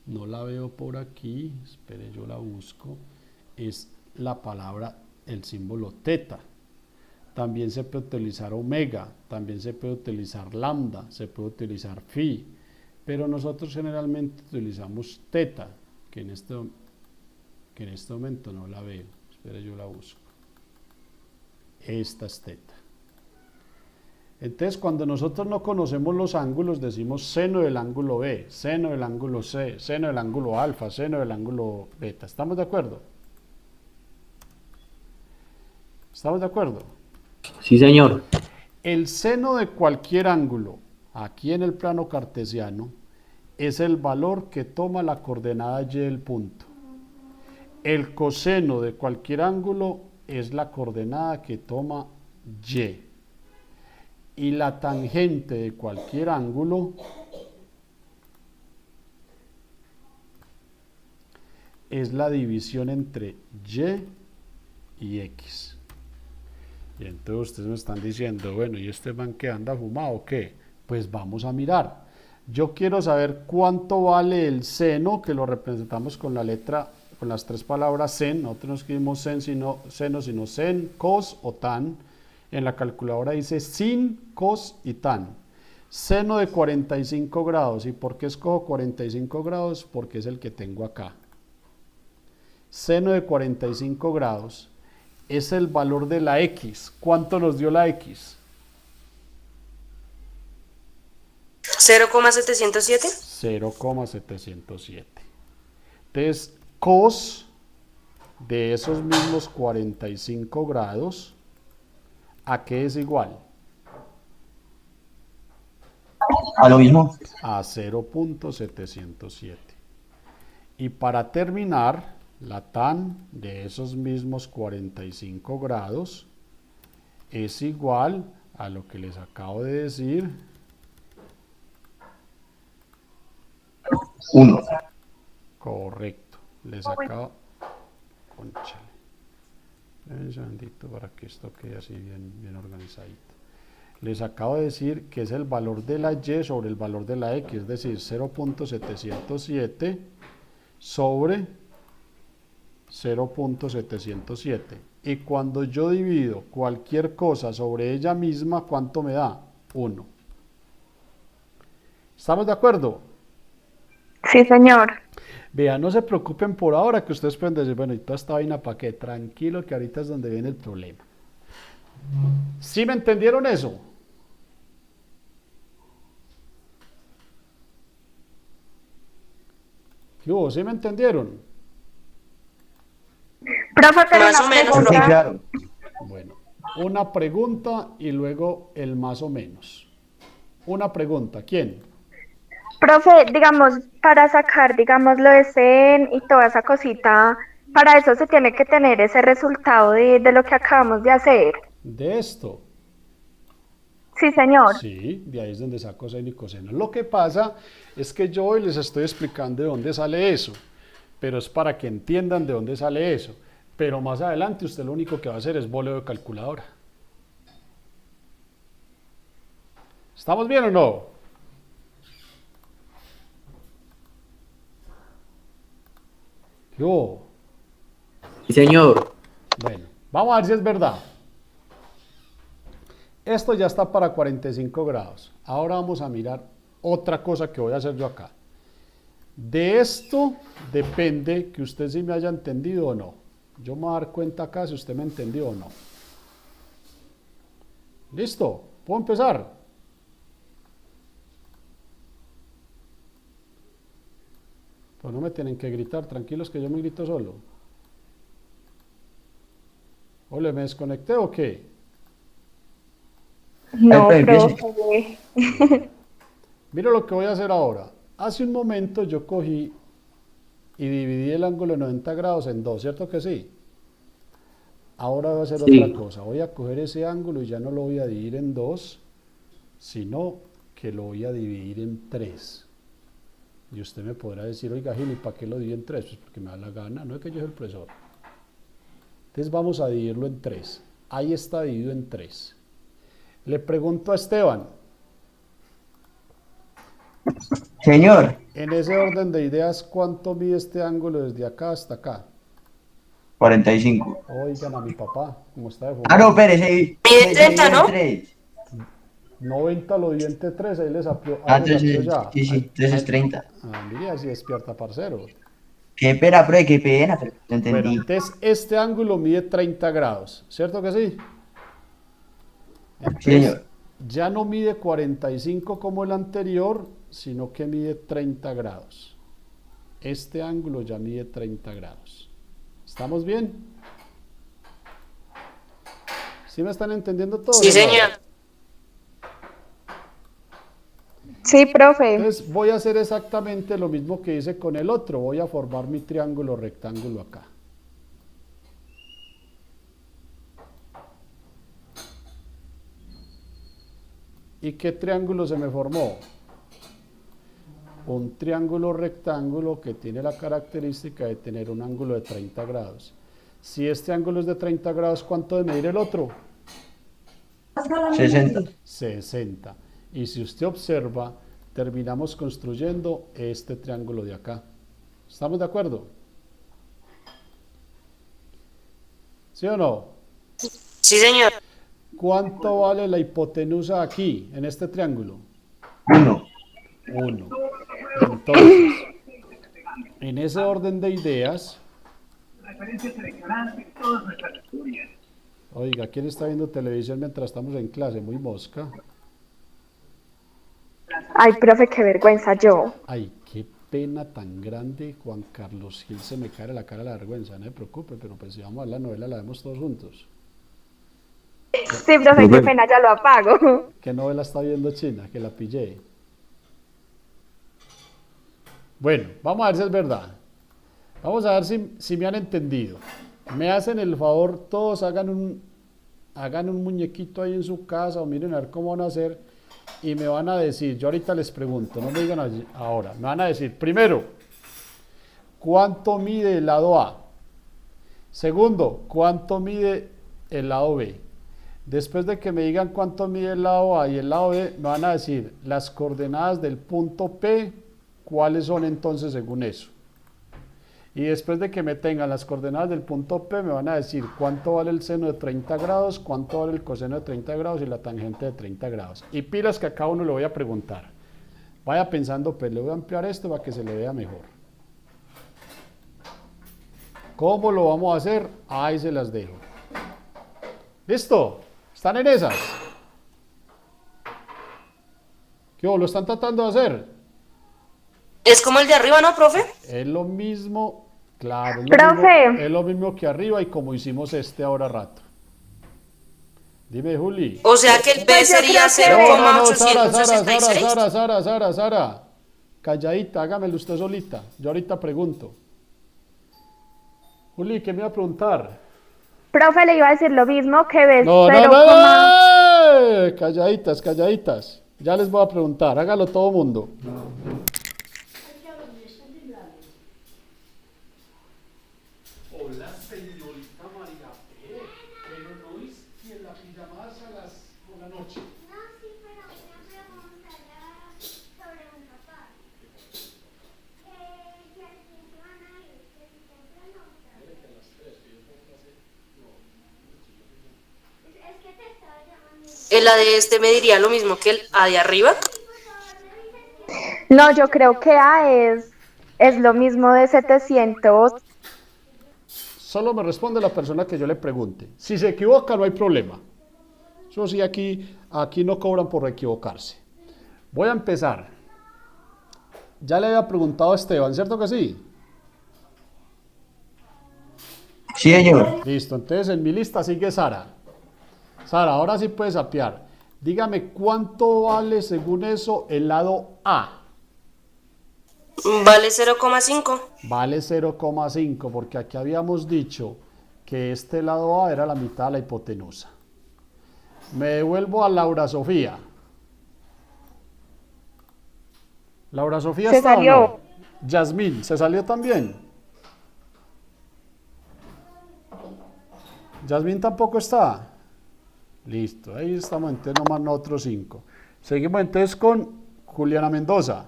no la veo por aquí, espere, yo la busco, es la palabra, el símbolo teta. También se puede utilizar omega, también se puede utilizar lambda, se puede utilizar phi, pero nosotros generalmente utilizamos teta, que en este momento no la veo, espere, yo la busco. Esta es teta. Entonces, cuando nosotros no conocemos los ángulos, decimos seno del ángulo B, seno del ángulo C, seno del ángulo alfa, seno del ángulo beta. ¿Estamos de acuerdo? ¿Estamos de acuerdo? Sí, señor. El seno de cualquier ángulo, aquí en el plano cartesiano, es el valor que toma la coordenada Y del punto. El coseno de cualquier ángulo es la coordenada que toma Y. Y la tangente de cualquier ángulo es la división entre Y X. Y entonces ustedes me están diciendo, bueno, ¿y este man que anda fumado o qué? Pues vamos a mirar. Yo quiero saber cuánto vale el seno, que lo representamos con la letra, con las 3 palabras sen. Nosotros no escribimos seno, sino sen, cos o tan. En la calculadora dice sin, cos y tan. Seno de 45 grados. ¿Y por qué escojo 45 grados? Porque es el que tengo acá. Seno de 45 grados es el valor de la X. ¿Cuánto nos dio la X? 0,707. 0,707. Entonces, cos de esos mismos 45 grados, ¿a qué es igual? A lo mismo. A 0.707. Y para terminar, la tan de esos mismos 45 grados es igual a lo que les acabo de decir. 1. Correcto. Les acabo... Cónchale. Un segundito para que esto quede así bien organizadito. Les acabo de decir que es el valor de la Y sobre el valor de la X, es decir, 0.707 sobre 0.707. Y cuando yo divido cualquier cosa sobre ella misma, ¿cuánto me da? 1. ¿Estamos de acuerdo? Sí, señor. Vean, no se preocupen por ahora, que ustedes pueden decir, bueno, ¿y toda esta vaina para qué? Tranquilo, que ahorita es donde viene el problema. ¿Sí me entendieron eso? ¿Qué hubo? ¿Sí me entendieron? Profe, pero Más una o menos, Sí, pregunta. claro. Bueno, una pregunta y luego el más o menos. Una pregunta, ¿quién? Profe, digamos, para sacar, digamos, lo de Zen y toda esa cosita, para eso se tiene que tener ese resultado de lo que acabamos de hacer. De esto. Sí, señor. Sí, de ahí es donde saco seno y coseno. Lo que pasa es que yo hoy les estoy explicando de dónde sale eso. pero es para que entiendan de dónde sale eso. Pero más adelante usted lo único que va a hacer es boleo de calculadora. ¿Estamos bien o no? Yo. Sí, señor. Bueno, vamos a ver si es verdad. Esto ya está para 45 grados. Ahora vamos a mirar otra cosa que voy a hacer yo acá. De esto depende que usted sí me haya entendido o no. Yo me voy a dar cuenta acá si usted me entendió o no. ¿Listo? ¿Puedo empezar? Pues no me tienen que gritar, tranquilos que yo me grito solo. Ole, ¿me desconecté o qué? No, Ay, pero profe. Mira lo que voy a hacer ahora. Hace un momento yo cogí y dividí el ángulo de 90 grados en dos, ¿cierto que sí? Ahora voy a hacer Sí. otra cosa. Voy a coger ese ángulo y ya no lo voy a dividir en dos, sino que lo voy a dividir en tres. Y usted me podrá decir, oiga, Gil, ¿y para qué lo divido en tres? Pues porque me da la gana, no es que yo soy el profesor. Entonces vamos a dividirlo en tres. Ahí está dividido en tres. Le pregunto a Esteban, Señor, en ese orden de ideas, ¿cuánto mide este ángulo desde acá hasta acá? 45. Oigan a mi papá, como está de Ah, no, fumado. Pérez, ahí. Mide 30, ¿no? 3. 90 lo dio entre 3, ahí les apió, Ah, ahí les apió entonces, ya. sí, entonces es 30. Mire, así despierta, parcero. Qué pena, profe, qué pena, pero no Bueno, entendí. entonces este ángulo mide 30 grados, ¿cierto que sí? Entonces, señor. ya no mide 45 como el anterior, sino que mide 30 grados. Este ángulo ya mide 30 grados. ¿Estamos bien? ¿Sí me están entendiendo todo? Sí, o no? señor. Sí, profe. Entonces voy a hacer exactamente lo mismo que hice con el otro. Voy a formar mi triángulo rectángulo acá. ¿Y qué triángulo se me formó? Un triángulo rectángulo que tiene la característica de tener un ángulo de 30 grados. Si este ángulo es de 30 grados, ¿cuánto de medir el otro? 60. 60. Y si usted observa, terminamos construyendo este triángulo de acá. ¿Estamos de acuerdo? ¿Sí o no? Sí, señor. ¿Cuánto vale la hipotenusa aquí, en este triángulo? 1. 1. Entonces, en ese orden de ideas... Oiga, ¿quién está viendo televisión mientras estamos en clase? Muy mosca. Ay, profe, qué vergüenza yo. Ay, qué pena tan grande, Juan Carlos Gil, se me cae la cara la vergüenza, no se preocupe, pero pues si vamos a ver la novela, la vemos todos juntos. Sí, profe, qué pena, ya lo apago. ¿Qué novela está viendo China? Que la pillé. Bueno, vamos a ver si es verdad. Vamos a ver si me han entendido. Me hacen el favor, todos hagan un muñequito ahí en su casa o miren a ver cómo van a hacer y me van a decir, yo ahorita les pregunto, no me digan ahora, me van a decir, primero, ¿cuánto mide el lado A? Segundo, ¿cuánto mide el lado B? Después de que me digan cuánto mide el lado A y el lado B, me van a decir las coordenadas del punto P, ¿cuáles son entonces según eso? Y después de que me tengan las coordenadas del punto P, me van a decir cuánto vale el seno de 30 grados, cuánto vale el coseno de 30 grados y la tangente de 30 grados. Y pilas que a cada uno le voy a preguntar. Vaya pensando, pues le voy a ampliar esto para que se le vea mejor. ¿Cómo lo vamos a hacer? Ahí se las dejo. ¿Listo? ¿Están en esas? ¿Qué lo están tratando de hacer? Es como el de arriba, ¿no, profe? Es lo mismo, claro, Profe. es lo mismo que arriba y como hicimos este ahora rato. Dime, Juli. O sea que el B Pues yo sería creo que- No, Sara, 0,866. Sara. Calladita, hágamelo usted solita. Yo ahorita pregunto. Juli, ¿qué me iba a preguntar? Profe, le iba a decir lo mismo que ves No, 0, Calladitas. Ya les voy a preguntar, hágalo todo mundo. ¿el A de este mediría lo mismo que el A de arriba? No, yo creo que A es lo mismo de 700. Solo me responde la persona que yo le pregunte. Si se equivoca, no hay problema. Eso sí, aquí no cobran por equivocarse. Voy a empezar. Ya le había preguntado a Esteban, ¿cierto que sí? Sí, señor. Listo, entonces en mi lista sigue Sara. Sara, ahora sí puedes apiar. Dígame cuánto vale según eso el lado A. Vale 0,5. Vale 0,5 porque aquí habíamos dicho que este lado A era la mitad de la hipotenusa. Me devuelvo a Laura Sofía. Laura Sofía Se está salió. o no. Yasmín, ¿se salió también? Yasmín tampoco está. Listo, ahí estamos entonces nomás nosotros 5. Seguimos entonces con Juliana Mendoza.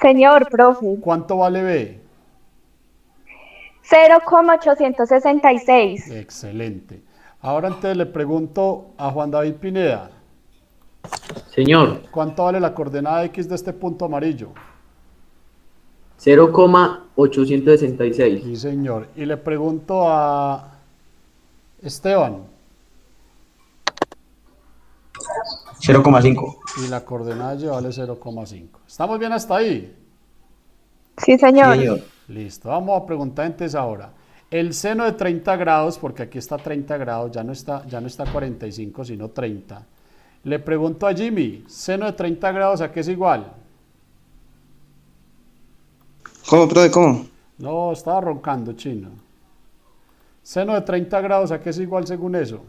Señor, profe. ¿Cuánto vale B? 0,866. Excelente. Ahora entonces le pregunto a Juan David Pineda. Señor, ¿Cuánto vale la coordenada X de este punto amarillo? 0,866. Sí, señor. Y le pregunto a Esteban. 0,5. Y la coordenada Y vale 0,5. ¿Estamos bien hasta ahí? Sí, Sí, señor. señor. Listo. Vamos a preguntar entonces ahora. El seno de 30 grados, porque aquí está 30 grados, ya no está 45, sino 30. Le pregunto a Jimmy, seno de 30 grados, ¿a qué es igual? ¿Cómo, profe? ¿Cómo? No, estaba roncando, chino. Seno de 30 grados, ¿a qué es igual según eso?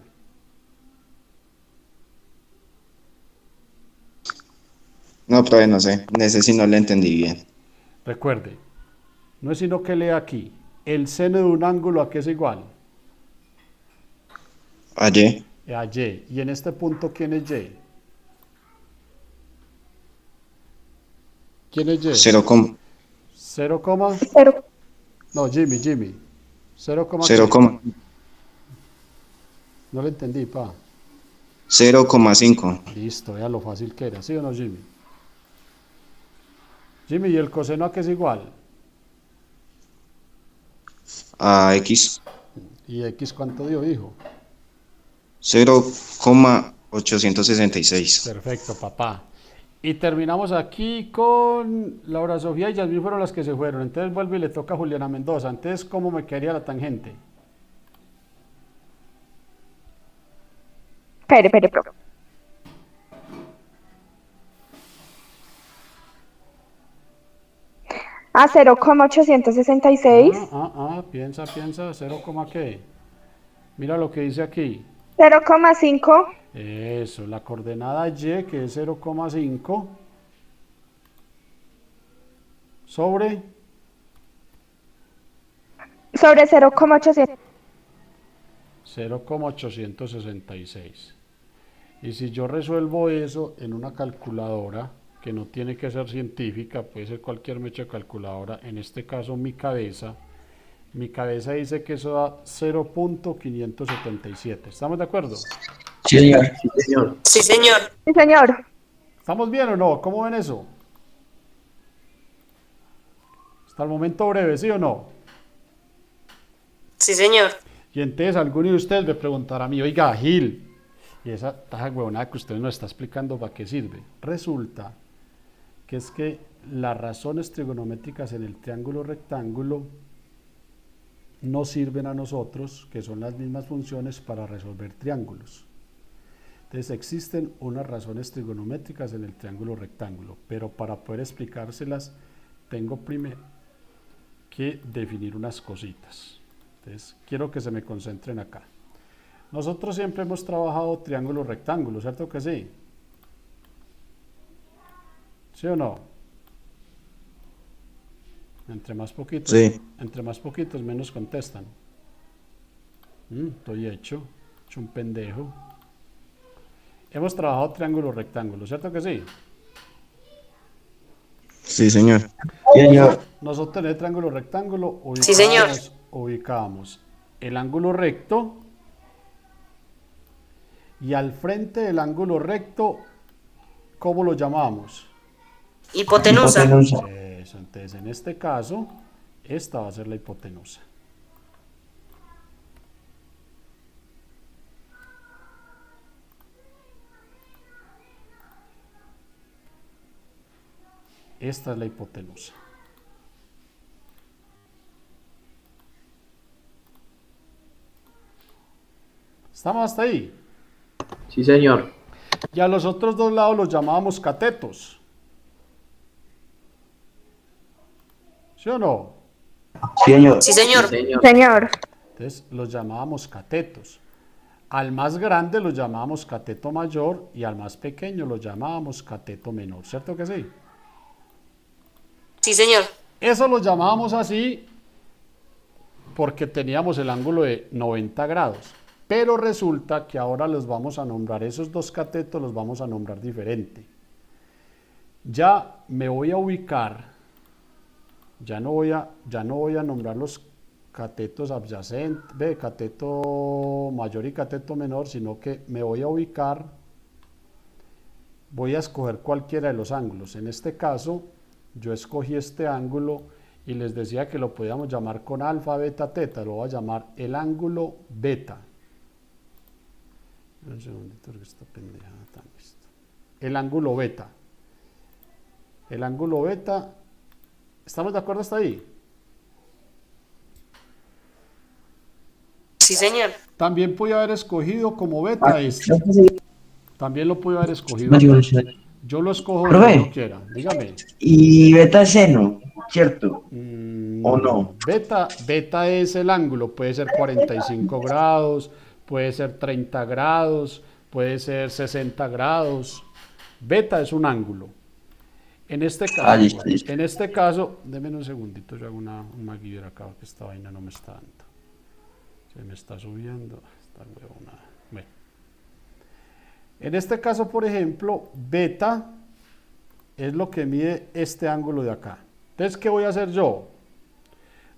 No, profe, no sé. Ese sí no le entendí bien. Recuerde, no es sino que lea aquí. El seno de un ángulo, ¿a qué es igual? Ayer. A Y. Y en este punto, ¿quién es Y? ¿Quién es Y? 0, 0, Cero- no, Jimmy. 0, 0, no le entendí, pa. 0,5 Listo, vea lo fácil que era, ¿sí o no, Jimmy? Jimmy, ¿y el coseno a qué es igual? a X. ¿Y X cuánto dio, hijo? 0,866. Perfecto, papá. Y terminamos aquí con Laura Sofía y Yasmín fueron las que se fueron. Entonces vuelve y le toca a Juliana Mendoza. Entonces, ¿cómo me quedaría la tangente? Espere, profe. A 0,866. Piensa, 0, ¿qué? Mira lo que dice aquí. 0,5 Eso, la coordenada Y, que es 0,5, sobre sobre 0,800. 0,866. Y si yo resuelvo eso en una calculadora, que no tiene que ser científica, puede ser cualquier mecha de calculadora, en este caso mi cabeza dice que eso da 0,577. ¿Estamos de acuerdo? Sí, señor. Sí, señor. Sí, señor. Sí, señor. ¿Estamos bien o no? ¿Cómo ven eso? Hasta el momento breve, ¿sí o no? Sí, señor. Y entonces alguno de ustedes me preguntará a mí, oiga, Gil, y esa taja huevonada que usted nos está explicando, ¿para qué sirve? Resulta que es que las razones trigonométricas en el triángulo rectángulo nos sirven a nosotros, que son las mismas funciones para resolver triángulos. Entonces existen unas razones trigonométricas en el triángulo rectángulo, pero para poder explicárselas tengo primero que definir unas cositas. Entonces quiero que se me concentren acá. Nosotros siempre hemos trabajado triángulo rectángulo, ¿cierto que sí? ¿Sí o no? Entre más poquitos, Sí. entre más poquitos menos contestan. Estoy hecho un pendejo. Hemos trabajado triángulo rectángulo, ¿cierto que sí? Sí, señor. Sí, señor. Nosotros en el triángulo rectángulo Sí, señor. ubicábamos el ángulo recto Y al frente del ángulo recto, ¿cómo lo llamamos? Hipotenusa. Eso, entonces en este caso, esta va a ser la hipotenusa. Esta es la hipotenusa. ¿Estamos hasta ahí? Sí, señor. Y a los otros dos lados los llamábamos catetos. ¿Sí o no? Sí, señor. Sí, señor. Sí, señor. Señor. Entonces los llamábamos catetos. Al más grande lo llamábamos cateto mayor y al más pequeño lo llamábamos cateto menor. ¿Cierto que sí? Sí, señor. Eso lo llamábamos así porque teníamos el ángulo de 90 grados. Pero resulta que ahora los vamos a nombrar, esos dos catetos los vamos a nombrar diferente. Ya me voy a ubicar, ya no voy a nombrar los catetos adyacentes, cateto mayor y cateto menor, sino que me voy a ubicar, voy a escoger cualquiera de los ángulos. En este caso, yo escogí este ángulo y les decía que lo podíamos llamar con alfa, beta, teta, lo voy a llamar el ángulo beta. Un segundito, porque esta pendejada está lista. El ángulo beta. El ángulo beta, ¿estamos de acuerdo hasta ahí? Sí, señor. También pude haber escogido como beta este. También lo pude haber escogido. Yo lo escojo Profe. como yo quiera. Dígame. Y beta seno, ¿cierto? ¿O no? Beta es el ángulo. Puede ser 45 grados, puede ser 30 grados, puede ser 60 grados. Beta es un ángulo. En este caso, Listo. en este caso, denme un segundito, yo hago un MacGyver acá, que esta vaina no me está dando. Se me está subiendo, esta huevonada. Bueno. En este caso, por ejemplo, beta es lo que mide este ángulo de acá. Entonces, ¿qué voy a hacer yo?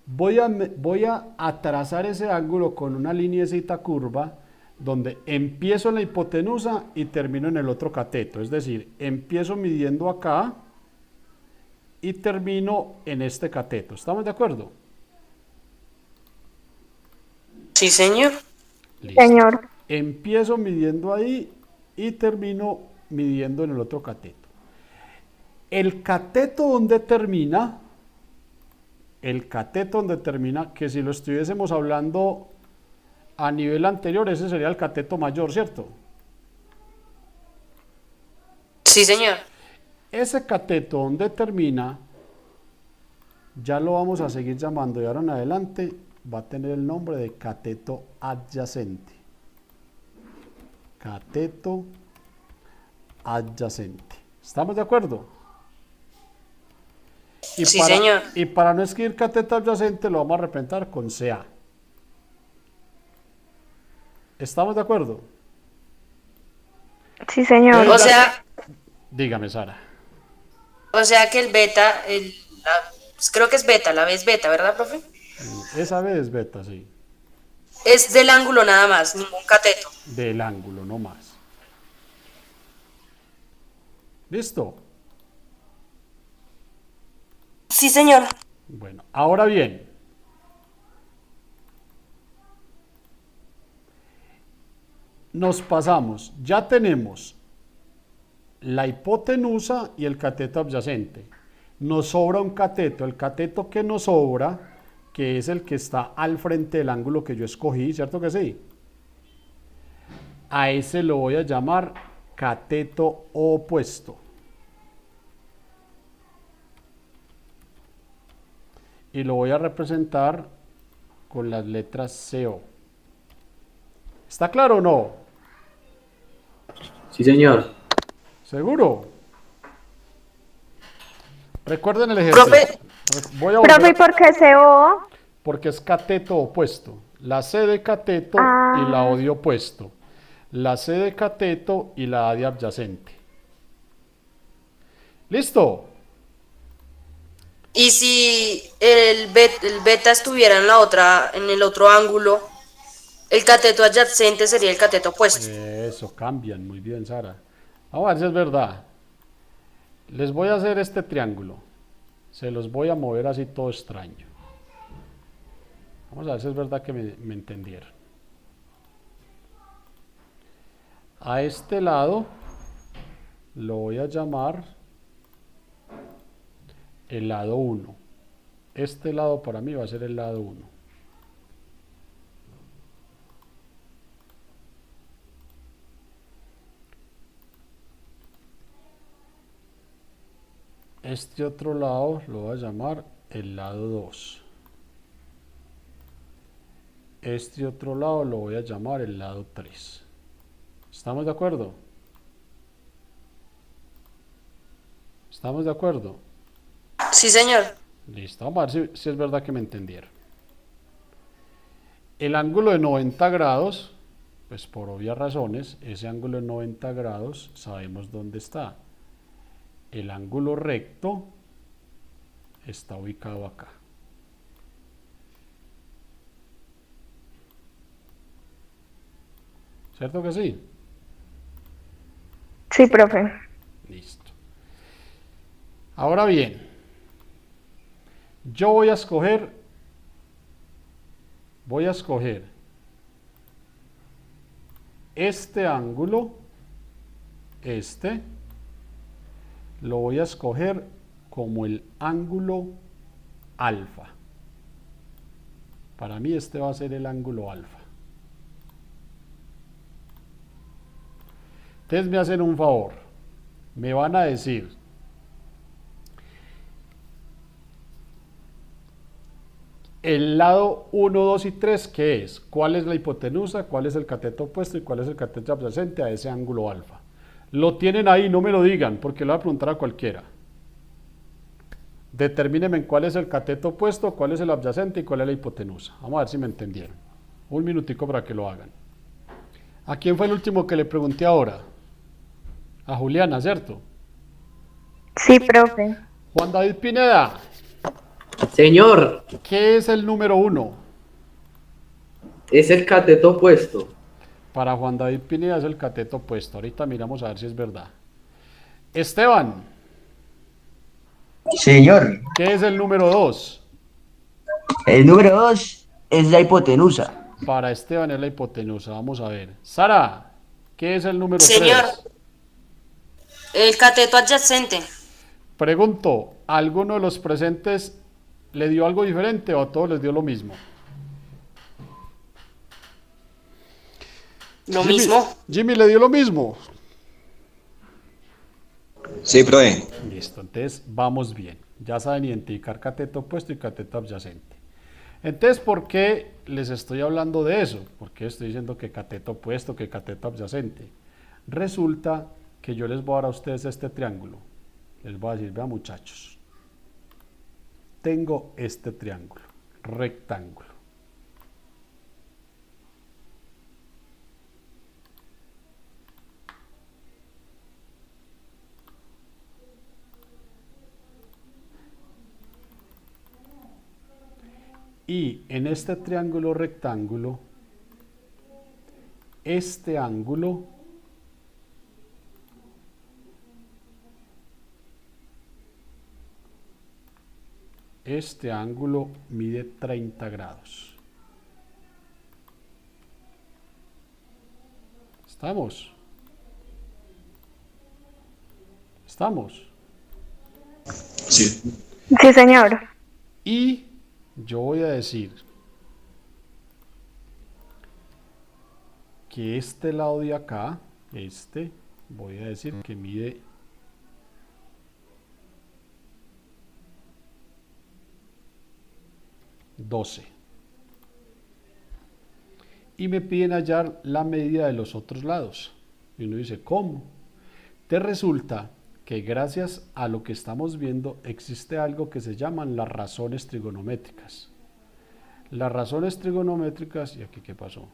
Voy a trazar ese ángulo con una lineecita curva donde empiezo en la hipotenusa y termino en el otro cateto. Es decir, empiezo midiendo acá y termino en este cateto. ¿Estamos de acuerdo? Sí, señor. Listo. Señor. Empiezo midiendo ahí y termino midiendo en el otro cateto. El cateto donde termina, que si lo estuviésemos hablando a nivel anterior, ese sería el cateto mayor, ¿cierto? Sí, señor. Ese cateto donde termina, ya lo vamos a seguir llamando de ahora en adelante, va a tener el nombre de cateto adyacente. Cateto adyacente. ¿Estamos de acuerdo? Sí, señor. Y para no escribir cateto adyacente lo vamos a representar con CA. ¿Estamos de acuerdo? Sí, señor. O sea, Dígame, Sara. que el beta, creo que es beta, la B es beta, ¿verdad, profe? Esa B es beta, sí. Es del ángulo nada más, ningún cateto. Del ángulo, no más. ¿Listo? Sí, señor. Bueno, ahora bien. Nos pasamos. Ya tenemos la hipotenusa y el cateto adyacente. Nos sobra un cateto. El cateto que nos sobra, que es el que está al frente del ángulo que yo escogí, ¿cierto que sí? A ese lo voy a llamar cateto opuesto. Y lo voy a representar con las letras CO. ¿Está claro o no? Sí, señor. ¿Seguro? Recuerden el ejercicio. Profe. Voy a volver Profe, ¿y por qué CO? porque es cateto opuesto. La C de cateto y la O de opuesto. La C de cateto y la A de adyacente. ¿Listo? Y si el beta estuviera en el otro ángulo, el cateto adyacente sería el cateto opuesto. Eso, cambian. Muy bien, Sara. Vamos a ver si es verdad. Les voy a hacer este triángulo. Se los voy a mover así todo extraño. Vamos a ver si es verdad que me entendieron. A este lado lo voy a llamar el lado 1. Este lado para mí va a ser el lado 1. Este otro lado lo voy a llamar el lado 2. Este otro lado lo voy a llamar el lado 3. ¿Estamos de acuerdo? ¿Estamos de acuerdo? Sí, señor. Listo, vamos a ver si es verdad que me entendieron. El ángulo de 90 grados, pues por obvias razones, ese ángulo de 90 grados sabemos dónde está. El ángulo recto está ubicado acá. ¿Cierto que sí? Sí, profe. Listo. Ahora bien, yo voy a escoger este ángulo, lo voy a escoger como el ángulo alfa. Para mí este va a ser el ángulo alfa. Ustedes me hacen un favor, me van a decir el lado 1, 2 y 3, ¿qué es? ¿Cuál es la hipotenusa? ¿Cuál es el cateto opuesto? ¿Y cuál es el cateto adyacente a ese ángulo alfa? Lo tienen ahí, no me lo digan, porque lo voy a preguntar a cualquiera. Determínenme en cuál es el cateto opuesto, cuál es el adyacente y cuál es la hipotenusa. Vamos a ver si me entendieron. Un minutico para que lo hagan. ¿A quién fue el último que le pregunté ahora? A Juliana, ¿cierto? Sí, profe. Juan David Pineda, Señor, ¿qué es el número 1? es el cateto opuesto. Para Juan David Pineda es el cateto opuesto. Ahorita miramos a ver si es verdad. Esteban, Señor, ¿qué es el número 2? el número 2 es la hipotenusa. Para Esteban es la hipotenusa. Vamos a ver. Sara, ¿qué es el número 3? Señor. El cateto adyacente. Pregunto, ¿a alguno de los presentes le dio algo diferente o a todos les dio lo mismo? Lo mismo. Jimmy le dio lo mismo. Sí, profe. Listo, entonces vamos bien. Ya saben identificar cateto opuesto y cateto adyacente. Entonces, ¿por qué les estoy hablando de eso? ¿Por qué estoy diciendo que cateto opuesto, que cateto adyacente? Resulta que yo les voy a dar a ustedes este triángulo. Les voy a decir, vean muchachos, tengo este triángulo, rectángulo. Y en este triángulo rectángulo, este ángulo mide 30 grados. ¿Estamos? ¿Estamos? Sí. Sí, señor. Y yo voy a decir que este lado de acá, voy a decir que mide 12. Y me piden hallar la medida de los otros lados. Y uno dice, ¿cómo? Te resulta que gracias a lo que estamos viendo existe algo que se llaman las razones trigonométricas. Las razones trigonométricas, ¿y aquí qué pasó?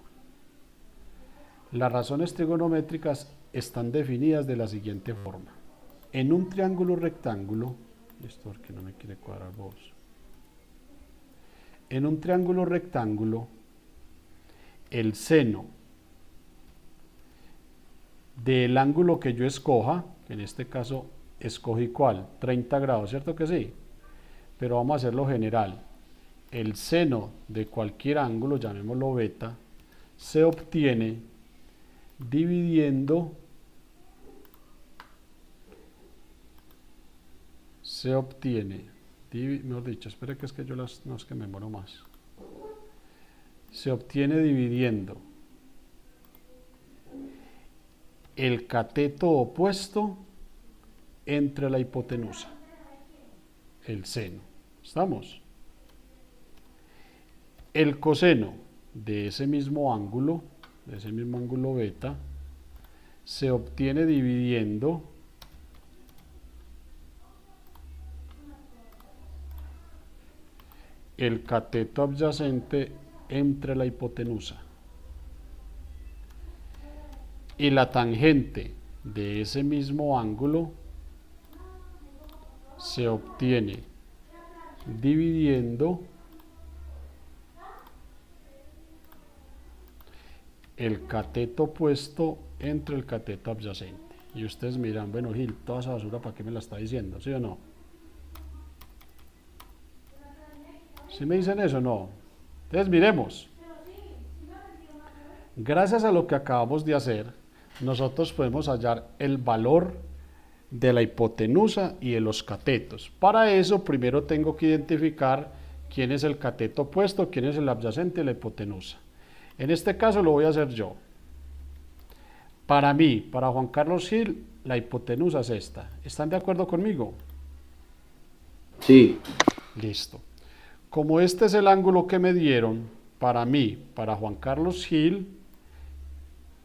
Las razones trigonométricas están definidas de la siguiente forma. En un triángulo rectángulo, esto porque no me quiere cuadrar vos. En un triángulo rectángulo, el seno del ángulo que yo escoja, que en este caso escogí ¿cuál? 30 grados, ¿cierto que sí? Pero vamos a hacerlo general. El seno de cualquier ángulo, llamémoslo beta, se obtiene dividiendo, mejor dicho, espere que es que yo no es que me muero más. Se obtiene dividiendo el cateto opuesto entre la hipotenusa, el seno. ¿Estamos? El coseno de ese mismo ángulo beta, se obtiene dividiendo el cateto adyacente entre la hipotenusa. Y la tangente de ese mismo ángulo se obtiene dividiendo el cateto opuesto entre el cateto adyacente. Y ustedes miran, bueno, Gil, toda esa basura, ¿para qué me la está diciendo? ¿Sí o no? ¿Sí me dicen eso o no? Entonces miremos. Gracias a lo que acabamos de hacer, nosotros podemos hallar el valor de la hipotenusa y de los catetos. Para eso primero tengo que identificar quién es el cateto opuesto, quién es el adyacente de la hipotenusa. En este caso lo voy a hacer yo. Para mí, para Juan Carlos Gil, la hipotenusa es esta. ¿Están de acuerdo conmigo? Sí. Listo. Como este es el ángulo que me dieron, para mí, para Juan Carlos Gil,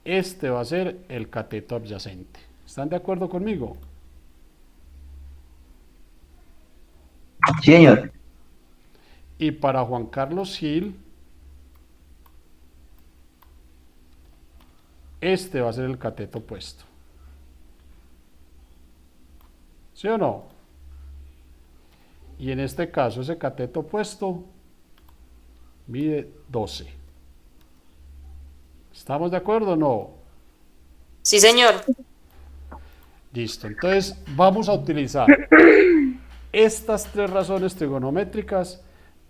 este va a ser el cateto adyacente. ¿Están de acuerdo conmigo? Sí, señor. Y para Juan Carlos Gil, este va a ser el cateto opuesto. ¿Sí o no? Y en este caso ese cateto opuesto mide 12. ¿Estamos de acuerdo o no? Sí, señor. Listo, entonces vamos a utilizar estas tres razones trigonométricas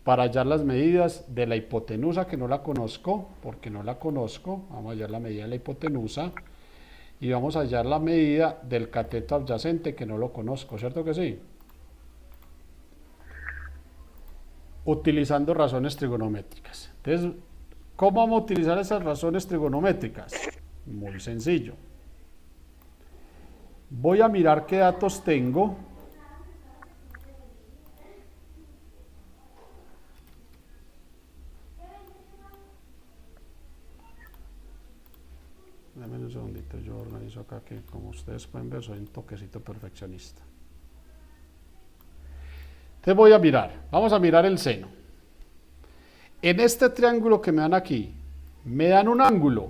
para hallar las medidas de la hipotenusa, que no la conozco, porque no la conozco. Vamos a hallar la medida de la hipotenusa y vamos a hallar la medida del cateto adyacente, que no lo conozco, ¿cierto que sí? Utilizando razones trigonométricas. Entonces, ¿cómo vamos a utilizar esas razones trigonométricas? Muy sencillo. Voy a mirar qué datos tengo. Dame un segundito, yo organizo acá que, como ustedes pueden ver, soy un toquecito perfeccionista. Entonces voy a mirar, vamos a mirar el seno. En este triángulo que me dan aquí, me dan un ángulo.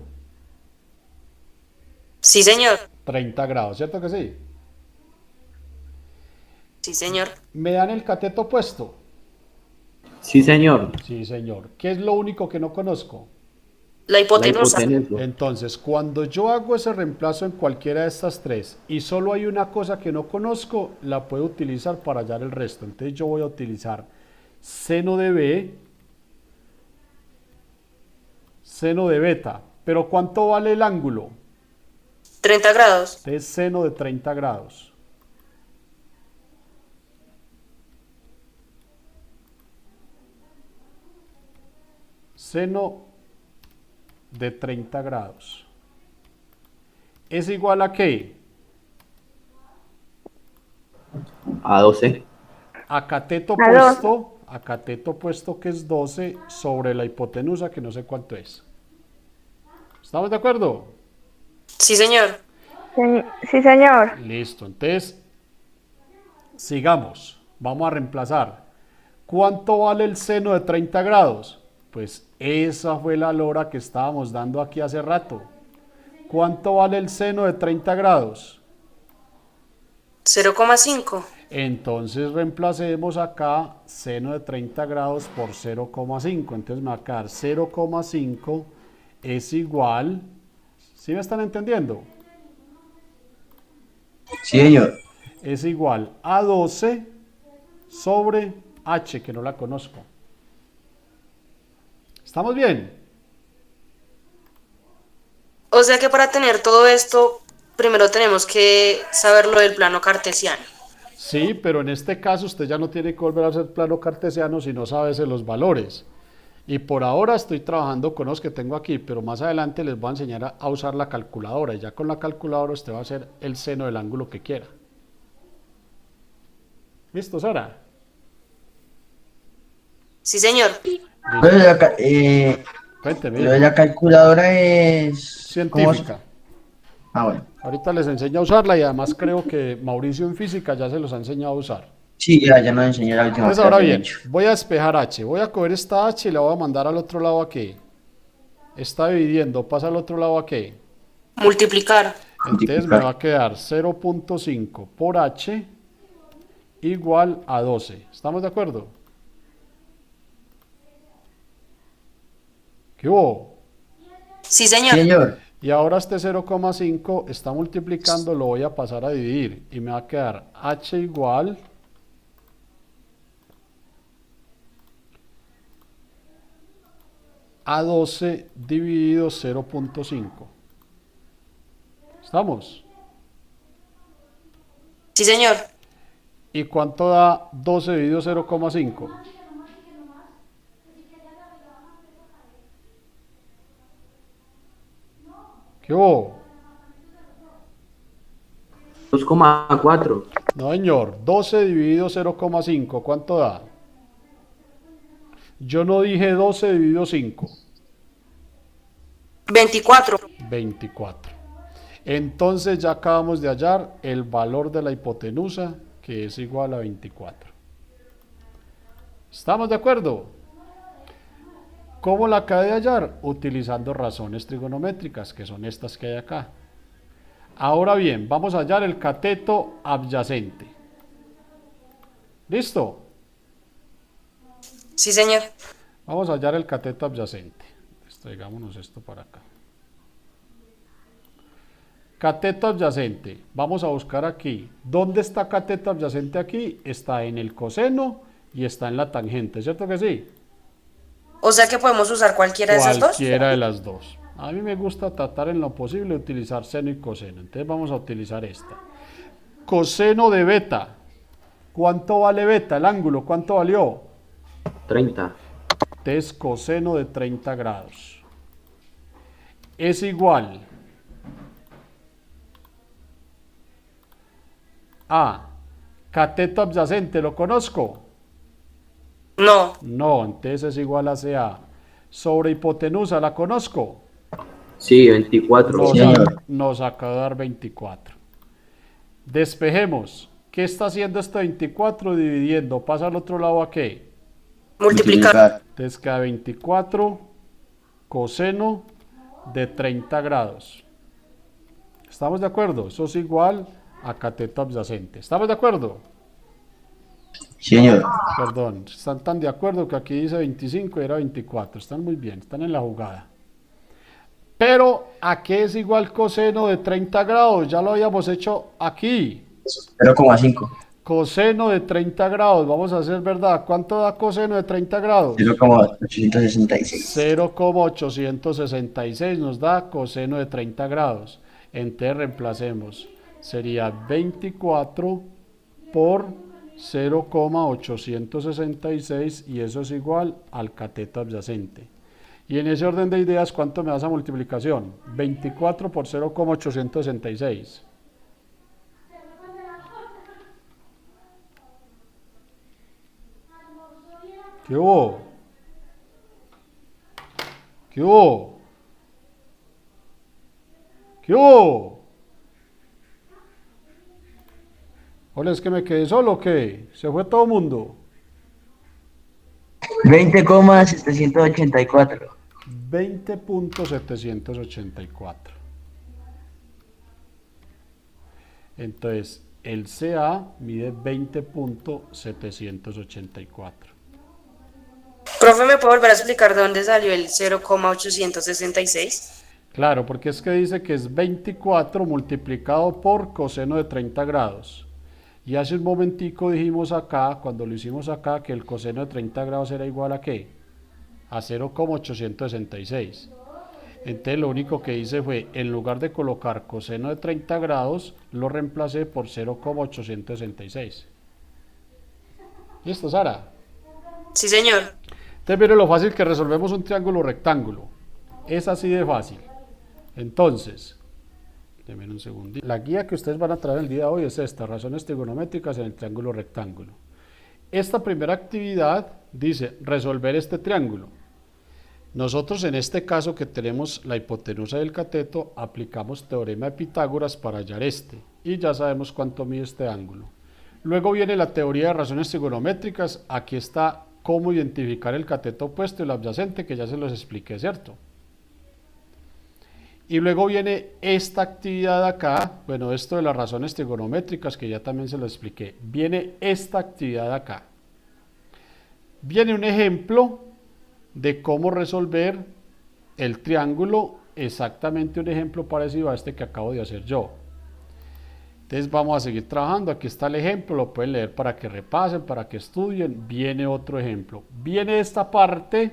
Sí, señor. 30 grados, ¿cierto que sí? Sí, señor. Me dan el cateto opuesto. Sí, señor. Sí, señor. ¿Qué es lo único que no conozco? La hipotenusa. Entonces, cuando yo hago ese reemplazo en cualquiera de estas tres y solo hay una cosa que no conozco, la puedo utilizar para hallar el resto. Entonces yo voy a utilizar seno de B, seno de beta. ¿Pero cuánto vale el ángulo? 30 grados. Es seno de 30 grados. Seno de 30 grados. ¿Es igual a qué? A 12. A cateto opuesto que es 12 sobre la hipotenusa que no sé cuánto es. ¿Estamos de acuerdo? Sí, señor. Sí, señor. Listo, entonces sigamos. Vamos a reemplazar. ¿Cuánto vale el seno de 30 grados? Pues esa fue la lora que estábamos dando aquí hace rato. ¿Cuánto vale el seno de 30 grados? 0,5. Entonces reemplacemos acá seno de 30 grados por 0,5. Entonces me va a quedar 0,5 es igual. ¿Sí me están entendiendo? Sí, señor. Es igual a 12 sobre h, que no la conozco. ¿Estamos bien? O sea que para tener todo esto, primero tenemos que saber lo del plano cartesiano. Sí, pero en este caso usted ya no tiene que volver a hacer plano cartesiano si no sabe los valores. Y por ahora estoy trabajando con los que tengo aquí, pero más adelante les voy a enseñar a usar la calculadora. Y ya con la calculadora usted va a hacer el seno del ángulo que quiera. ¿Listo, Sara? Sí, señor. Pero Cuénteme. lo de la calculadora es... ¿cómo? Científica. Ah, bueno. Ahorita les enseño a usarla y además creo que Mauricio en física ya se los ha enseñado a usar. Sí, ya nos enseñó la última Entonces ahora clase, de bien, hecho. voy a despejar h. Voy a coger esta h y la voy a mandar al otro lado aquí. Está dividiendo, pasa al otro lado aquí. Multiplicar. Entonces me va a quedar 0.5 por h igual a 12. ¿Estamos de acuerdo? ¿Qué hubo? Sí, señor. Sí, señor. Y ahora este 0,5 está multiplicando, lo voy a pasar a dividir. Y me va a quedar h igual a 12 dividido 0.5. ¿Estamos? Sí, señor. ¿Y cuánto da 12 dividido 0,5? ¿Qué hubo? 2,4. No, señor. 12 dividido 0,5. ¿Cuánto da? Yo no dije 12 dividido 5. 24. 24. Entonces ya acabamos de hallar el valor de la hipotenusa, que es igual a 24. ¿Estamos de acuerdo? ¿Cómo la acabé de hallar? Utilizando razones trigonométricas, que son estas que hay acá. Ahora bien, vamos a hallar el cateto adyacente. ¿Listo? Sí, señor. Vamos a hallar el cateto adyacente. Traigámonos esto para acá. Cateto adyacente. Vamos a buscar aquí. ¿Dónde está cateto adyacente aquí? Está en el coseno y está en la tangente, ¿cierto que sí? O sea que podemos usar cualquiera de esas dos. Cualquiera de las dos. A mí me gusta tratar en lo posible de utilizar seno y coseno. Entonces vamos a utilizar esta. Coseno de beta. ¿Cuánto vale beta? El ángulo, ¿cuánto valió? 30. Entonces coseno de 30 grados es igual a cateto adyacente. ¿Lo conozco? No. No, entonces es igual a CA. Sobre hipotenusa, ¿la conozco? Sí, 24. Nos, Sí, señor. nos acaba de dar 24. Despejemos. ¿Qué está haciendo este 24 dividiendo? ¿Pasa al otro lado a qué? Multiplicar. Entonces queda 24 coseno de 30 grados. ¿Estamos de acuerdo? Eso es igual a cateto adyacente. ¿Estamos de acuerdo? Sí, señor. Perdón, están tan de acuerdo que aquí dice 25 y era 24. Están muy bien, están en la jugada. Pero, ¿a qué es igual coseno de 30 grados? Ya lo habíamos hecho aquí. 0,5. Coseno de 30 grados, vamos a hacer verdad. ¿Cuánto da coseno de 30 grados? 0,866. 0,866 nos da coseno de 30 grados. Entonces reemplacemos. Sería 24 por 0,866 y eso es igual al cateto adyacente. Y en ese orden de ideas, ¿cuánto me da esa multiplicación? 24 por 0,866. ¿Qué hubo? ¿Qué hubo? ¿Qué hubo? Hola, ¿es que me quedé solo o qué? ¿Se fue todo el mundo? 20,784. 20.784. Entonces, el CA mide 20.784. Profe, ¿me puede volver a explicar de dónde salió el 0,866? Claro, porque es que dice que es 24 multiplicado por coseno de 30 grados. Y hace un momentico dijimos acá, cuando lo hicimos acá, que el coseno de 30 grados era igual a ¿qué? A 0,866. Entonces lo único que hice fue, en lugar de colocar coseno de 30 grados, lo reemplacé por 0,866. ¿Listo, Sara? Sí, señor. Entonces miren lo fácil que resolvemos un triángulo rectángulo. Es así de fácil. Entonces, denme un segundito. La guía que ustedes van a traer el día de hoy es esta, razones trigonométricas en el triángulo rectángulo. Esta primera actividad dice resolver este triángulo. Nosotros en este caso que tenemos la hipotenusa y el cateto, aplicamos teorema de Pitágoras para hallar este. Y ya sabemos cuánto mide este ángulo. Luego viene la teoría de razones trigonométricas. Aquí está cómo identificar el cateto opuesto y el adyacente, que ya se los expliqué, ¿cierto? Y luego viene esta actividad acá, bueno, esto de las razones trigonométricas, que ya también se lo expliqué. Viene esta actividad acá. Viene un ejemplo de cómo resolver el triángulo, exactamente un ejemplo parecido a este que acabo de hacer yo. Entonces vamos a seguir trabajando. Aquí está el ejemplo, lo pueden leer para que repasen, para que estudien. Viene otro ejemplo. Viene esta parte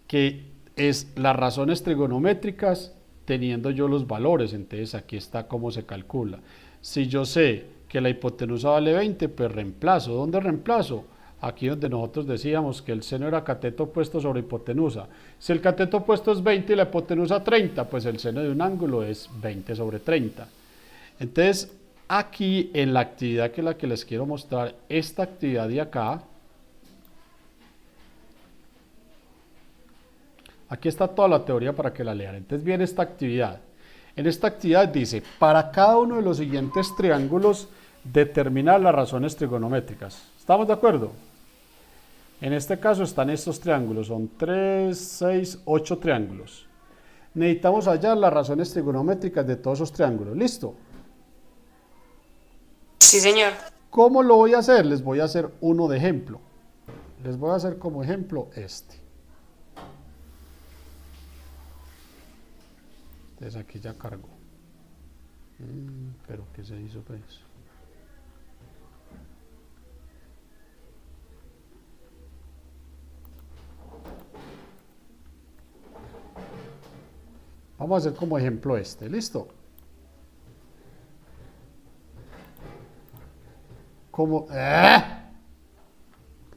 que es las razones trigonométricas teniendo yo los valores. Entonces aquí está cómo se calcula. Si yo sé que la hipotenusa vale 20, pues reemplazo. ¿Dónde reemplazo? Aquí donde nosotros decíamos que el seno era cateto opuesto sobre hipotenusa. Si el cateto opuesto es 20 y la hipotenusa 30, pues el seno de un ángulo es 20 sobre 30. Entonces, aquí en la actividad que es la que les quiero mostrar, esta actividad de acá, aquí está toda la teoría para que la lean. Entonces viene esta actividad. En esta actividad dice, para cada uno de los siguientes triángulos, determinar las razones trigonométricas. ¿Estamos de acuerdo? En este caso están estos triángulos, son 3, 6, 8 triángulos. Necesitamos hallar las razones trigonométricas de todos esos triángulos. ¿Listo? Sí, señor. ¿Cómo lo voy a hacer? Les voy a hacer uno de ejemplo. Les voy a hacer como ejemplo este. Entonces aquí ya cargó. Pero ¿qué se hizo pues? Vamos a hacer como ejemplo este, ¿listo? Como...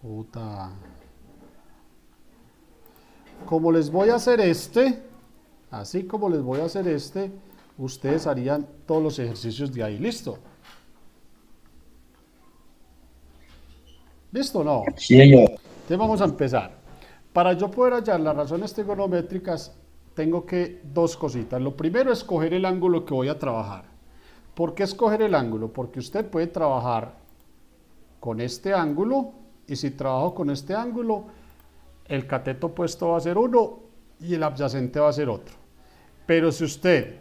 Puta. Como les voy a hacer este, así como les voy a hacer este, ustedes harían todos los ejercicios de ahí, ¿listo? ¿Listo o no? Sí, señor. Entonces vamos a empezar. Para yo poder hallar las razones trigonométricas, tengo que dos cositas. Lo primero es escoger el ángulo que voy a trabajar. ¿Por qué escoger el ángulo? Porque usted puede trabajar con este ángulo, y si trabajo con este ángulo, el cateto opuesto va a ser uno y el adyacente va a ser otro. Pero si usted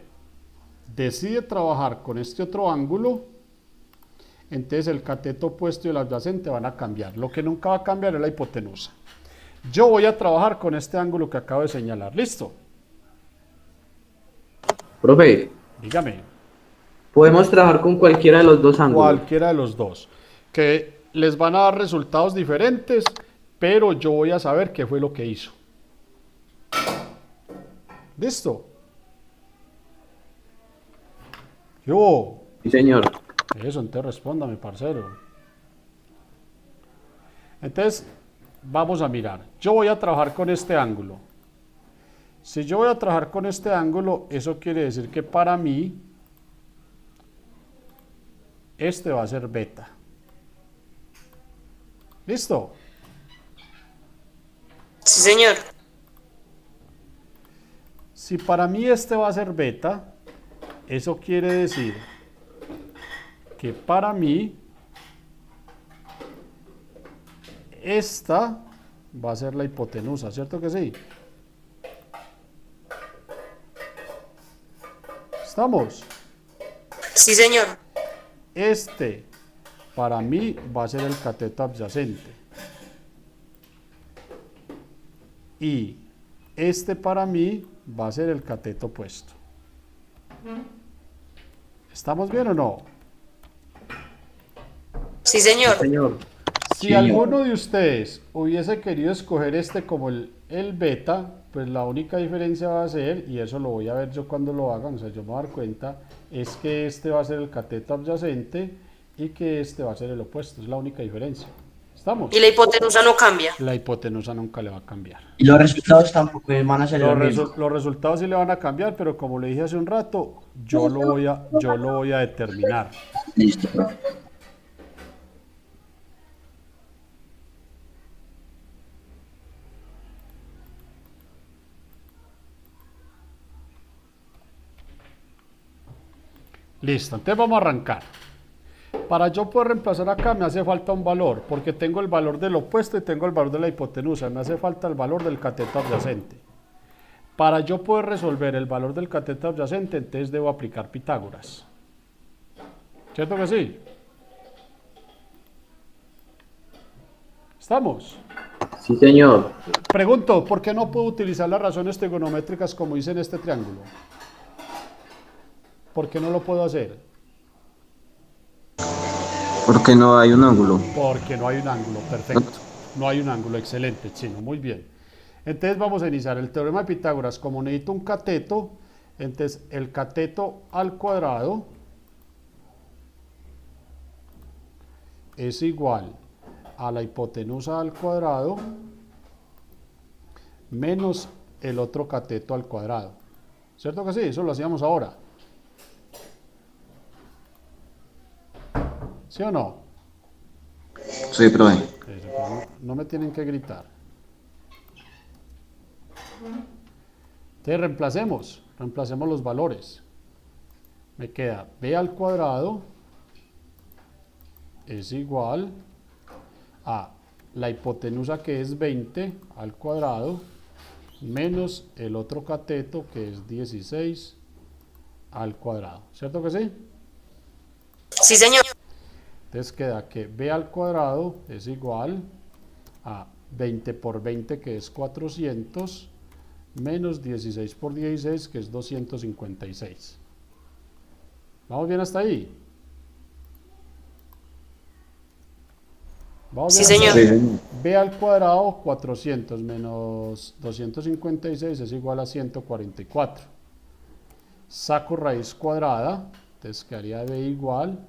decide trabajar con este otro ángulo, entonces el cateto opuesto y el adyacente van a cambiar. Lo que nunca va a cambiar es la hipotenusa. Yo voy a trabajar con este ángulo que acabo de señalar. ¿Listo? Profe, Dígame. podemos trabajar con cualquiera de los dos ángulos. Cualquiera de los dos. Que les van a dar resultados diferentes, pero yo voy a saber qué fue lo que hizo. ¿Listo? Yo. Sí, señor. Eso, entonces respóndame, parcero. Entonces, vamos a mirar. Yo voy a trabajar con este ángulo. Si yo voy a trabajar con este ángulo, eso quiere decir que para mí, este va a ser beta. ¿Listo? Sí, señor. Si para mí este va a ser beta, eso quiere decir que para mí esta va a ser la hipotenusa, ¿cierto que sí? ¿Estamos? Sí, señor. Este para mí va a ser el cateto adyacente. Y este para mí va a ser el cateto opuesto. ¿Estamos bien o no? Sí, señor. Señor. Si alguno de ustedes hubiese querido escoger este como el beta, pues la única diferencia va a ser, y eso lo voy a ver yo cuando lo hagan, o sea, yo me voy a dar cuenta, es que este va a ser el cateto adyacente y que este va a ser el opuesto. Es la única diferencia. ¿Estamos? Y la hipotenusa no cambia. La hipotenusa nunca le va a cambiar. Y los resultados tampoco van a ser los mismos. Los resultados sí le van a cambiar, pero como le dije hace un rato, yo lo voy a determinar. Listo, profe. Listo, entonces vamos a arrancar. Para yo poder reemplazar acá me hace falta un valor, porque tengo el valor del opuesto y tengo el valor de la hipotenusa. Me hace falta el valor del cateto adyacente. Para yo poder resolver el valor del cateto adyacente, entonces debo aplicar Pitágoras. ¿Cierto que sí? ¿Estamos? Sí, señor. Pregunto, ¿por qué no puedo utilizar las razones trigonométricas como hice en este triángulo? ¿Por qué no lo puedo hacer? Porque no hay un ángulo. Porque no hay un ángulo, perfecto. No hay un ángulo, excelente, Chino, muy bien. Entonces vamos a iniciar el teorema de Pitágoras. Como necesito un cateto, entonces el cateto al cuadrado es igual a la hipotenusa al cuadrado menos el otro cateto al cuadrado. ¿Cierto que sí? Eso lo hacíamos ahora. ¿Sí o no? Sí, profe. No me tienen que gritar. Entonces reemplacemos los valores. Me queda b al cuadrado es igual a la hipotenusa, que es 20 al cuadrado, menos el otro cateto, que es 16 al cuadrado. ¿Cierto que sí? Sí, señor. Entonces queda que b al cuadrado es igual a 20 por 20, que es 400, menos 16 por 16, que es 256. ¿Vamos bien hasta ahí? ¿Vamos Sí, bien hasta señor. ahí? Sí. B al cuadrado, 400 menos 256 es igual a 144. Saco raíz cuadrada, entonces quedaría b igual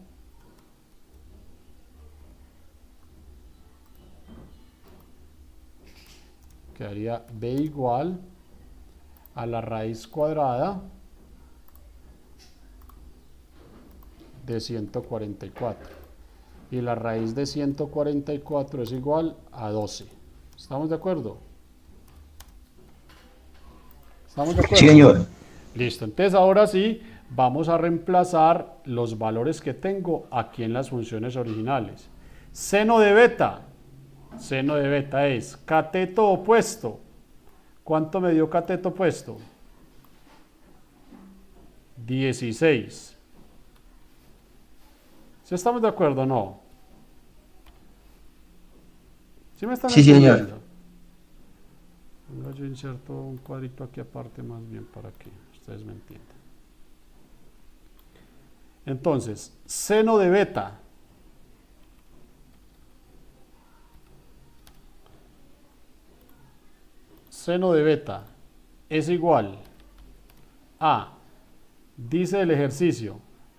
a la raíz cuadrada de 144. Y la raíz de 144 es igual a 12. ¿Estamos de acuerdo? ¿Estamos de acuerdo? Sí, señor. Listo, entonces ahora sí vamos a reemplazar los valores que tengo aquí en las funciones originales. Seno de beta es cateto opuesto. ¿Cuánto me dio cateto opuesto? 16. ¿Sí estamos de acuerdo o no? ¿Sí me están Sí, señor. entendiendo? Venga, yo inserto un cuadrito aquí aparte más bien para que ustedes me entiendan. Entonces, seno de beta es igual a, dice el ejercicio,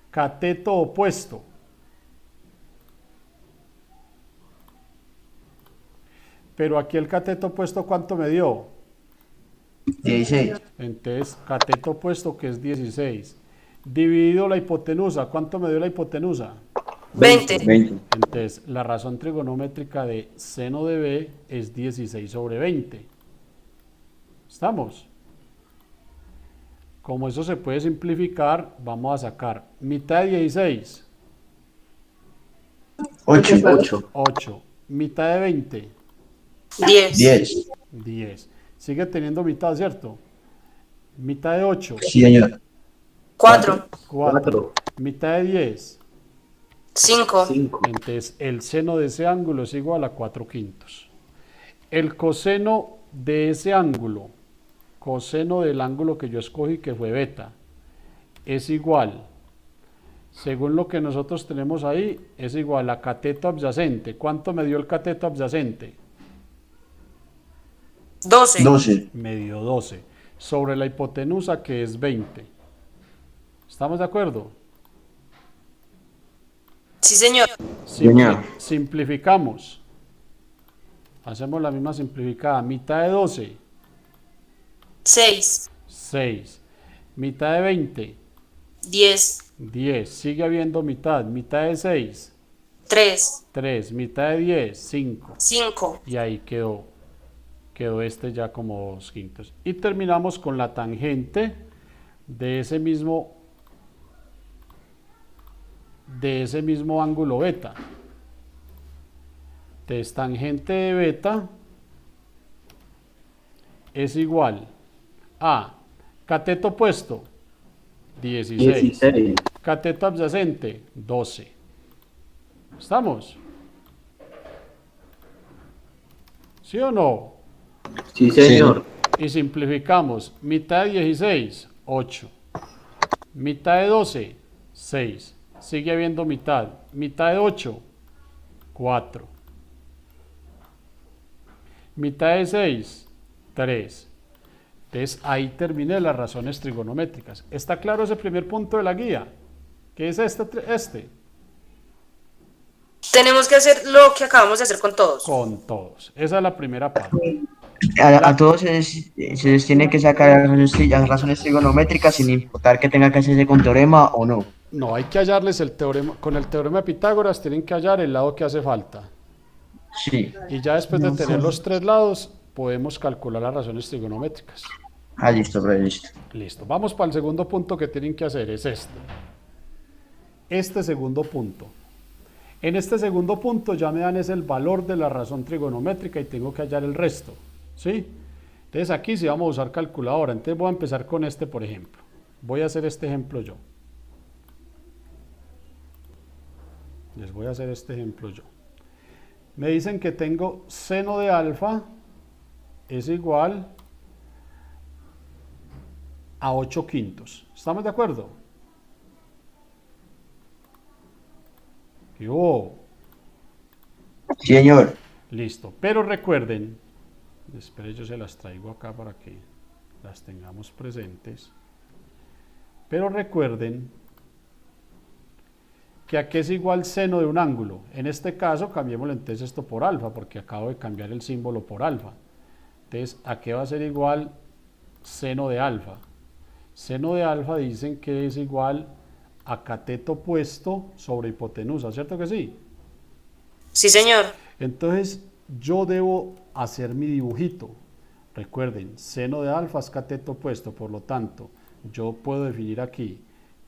cateto opuesto. Pero aquí el cateto opuesto, ¿cuánto me dio? 16. Entonces, cateto opuesto, que es 16. Dividido la hipotenusa, ¿cuánto me dio la hipotenusa? 20. 20. Entonces, la razón trigonométrica de seno de b es 16 sobre 20. ¿Estamos? Como eso se puede simplificar, vamos a sacar mitad de 16, 8. 8. Mitad de 20, 10. 10. 10. Sigue teniendo mitad, ¿cierto? Mitad de 8, Sí, señor. 4. 4. Mitad de 10. 5. 5. Entonces, el seno de ese ángulo es igual a 4 quintos. El coseno de ese ángulo coseno del ángulo que yo escogí, que fue beta, es igual, según lo que nosotros tenemos ahí, es igual a cateto adyacente. ¿Cuánto me dio el cateto adyacente? 12. 12. Me dio 12. Sobre la hipotenusa, que es 20. ¿Estamos de acuerdo? Sí, señor. Señor. Simplificamos. Hacemos la misma simplificada. Mitad de 12. 6. 6. Mitad de 20. 10. 10. Sigue habiendo mitad. Mitad de 6. 3. 3. Mitad de 10. 5. 5. Y ahí quedó este ya como 2/5. Y terminamos con la tangente de ese mismo ángulo beta. Entonces, tangente de beta es igual a cateto opuesto, 16. Cateto adyacente, 12. ¿Estamos? ¿Sí o no? Sí, señor. Y simplificamos. Mitad de 16, 8. Mitad de 12, 6. Sigue habiendo mitad. Mitad de 8, 4. Mitad de 6, 3. Entonces ahí terminé las razones trigonométricas. ¿Está claro ese primer punto de la guía? ¿Qué es este? Tenemos que hacer lo que acabamos de hacer con todos. Con todos. Esa es la primera parte. A todos se les tiene que sacar las razones trigonométricas sin importar que tenga que hacerse con teorema o no. No, hay que hallarles el teorema. Con el teorema de Pitágoras tienen que hallar el lado que hace falta. Sí. Y ya después de tener los tres lados, podemos calcular las razones trigonométricas. Ah, listo, profe, listo. Listo. Vamos para el segundo punto que tienen que hacer, es este. Este segundo punto. En este segundo punto ya me dan es el valor de la razón trigonométrica y tengo que hallar el resto. ¿Sí? Entonces aquí sí vamos a usar calculadora. Entonces voy a empezar con este, por ejemplo. Voy a hacer este ejemplo yo. Les voy a hacer este ejemplo yo. Me dicen que tengo seno de alfa es igual a 8/5. ¿Estamos de acuerdo? ¿Qué hubo? Sí, señor. Listo. Pero recuerden, esperen, yo se las traigo acá para que las tengamos presentes. Pero recuerden que aquí es igual seno de un ángulo. En este caso, cambiémoslo entonces esto por alfa, porque acabo de cambiar el símbolo por alfa. Entonces, aquí va a ser igual seno de alfa. Seno de alfa dicen que es igual a cateto opuesto sobre hipotenusa, ¿cierto que sí? Sí, señor. Entonces, yo debo hacer mi dibujito. Recuerden, seno de alfa es cateto opuesto, por lo tanto, yo puedo definir aquí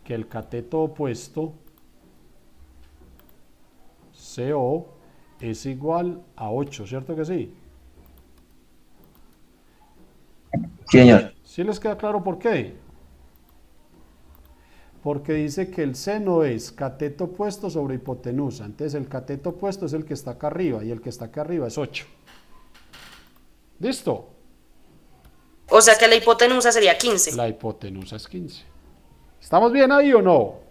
que el cateto opuesto CO es igual a 8, ¿cierto que sí? Sí, señor. ¿Sí les queda claro por qué? Porque dice que el seno es cateto opuesto sobre hipotenusa. Entonces el cateto opuesto es el que está acá arriba y el que está acá arriba es 8. ¿Listo? O sea que la hipotenusa sería 15. La hipotenusa es 15. ¿Estamos bien ahí o no?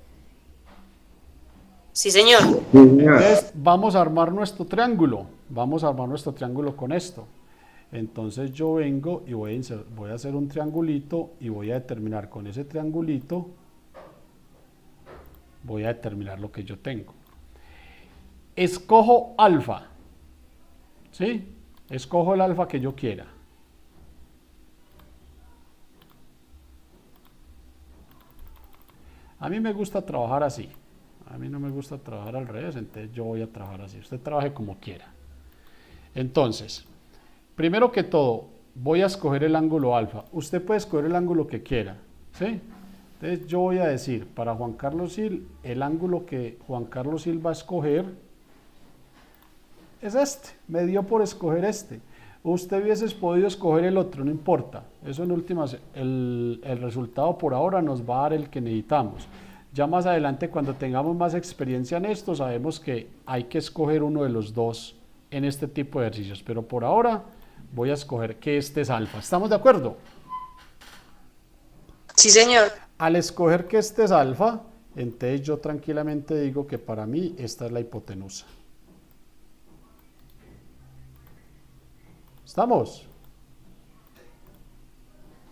Sí, señor. Entonces vamos a armar nuestro triángulo. Vamos a armar nuestro triángulo con esto. Entonces yo vengo y voy a hacer un triangulito y voy a determinar con ese triangulito, voy a determinar lo que yo tengo. Escojo alfa. ¿Sí? Escojo el alfa que yo quiera. A mí me gusta trabajar así. A mí no me gusta trabajar al revés, entonces yo voy a trabajar así. Usted trabaje como quiera. Entonces, primero que todo, voy a escoger el ángulo alfa. Usted puede escoger el ángulo que quiera, ¿sí? Entonces yo voy a decir, para Juan Carlos Sil, el ángulo que Juan Carlos Sil va a escoger es este. Me dio por escoger este. Usted hubiese podido escoger el otro, no importa. Eso en últimas, el resultado por ahora nos va a dar el que necesitamos. Ya más adelante, cuando tengamos más experiencia en esto, sabemos que hay que escoger uno de los dos en este tipo de ejercicios. Pero por ahora voy a escoger que este es alfa. ¿Estamos de acuerdo? Sí, señor. Al escoger que este es alfa, entonces yo tranquilamente digo que para mí esta es la hipotenusa. ¿Estamos?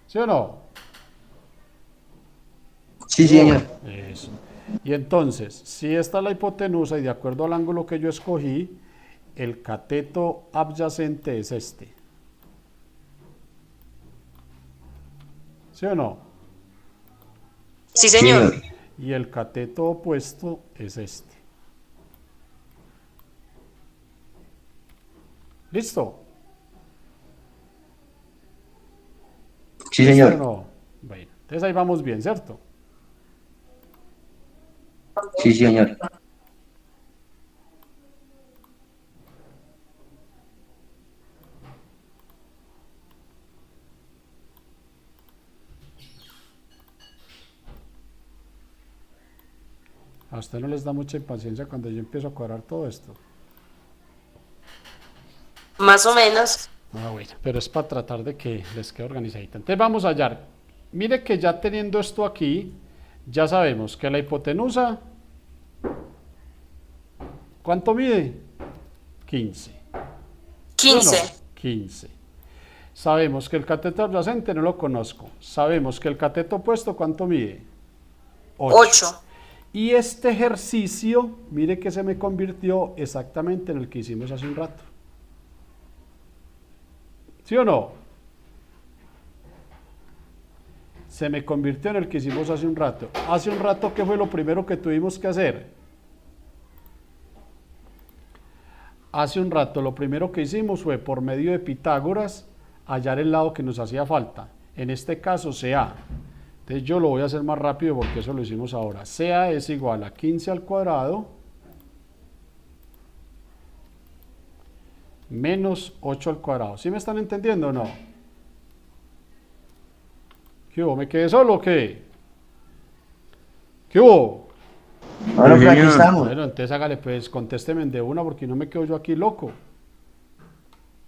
¿Sí o no? Sí, señor. Eso. Y entonces, si esta es la hipotenusa y de acuerdo al ángulo que yo escogí, el cateto adyacente es este. ¿Sí o no? Sí, señor. Y el cateto opuesto es este. ¿Listo? Sí, ¿Listo señor. o no? Bueno, entonces ahí vamos bien, ¿cierto? Sí, señor. A usted no les da mucha impaciencia cuando yo empiezo a cuadrar todo esto. Más o menos. Ah, bueno, pero es para tratar de que les quede organizadita. Entonces vamos a hallar. Mire que ya teniendo esto aquí, ya sabemos que la hipotenusa, ¿cuánto mide? 15. ¿Sí o no? 15. 15. Sabemos que el cateto adyacente no lo conozco. Sabemos que el cateto opuesto, ¿cuánto mide? 8. Y este ejercicio, mire que se me convirtió exactamente en el que hicimos hace un rato. ¿Sí o no? Se me convirtió en el que hicimos hace un rato. Hace un rato, ¿qué fue lo primero que tuvimos que hacer? Hace un rato, lo primero que hicimos fue, por medio de Pitágoras, hallar el lado que nos hacía falta. En este caso, CA. Entonces yo lo voy a hacer más rápido porque eso lo hicimos ahora. CA es igual a 15 al cuadrado menos 8 al cuadrado. ¿Sí me están entendiendo o no? ¿Qué hubo? ¿Me quedé solo o qué? ¿Qué hubo? Ahora por aquí estamos. Bueno, entonces hágale pues, contésteme de una porque no me quedo yo aquí loco.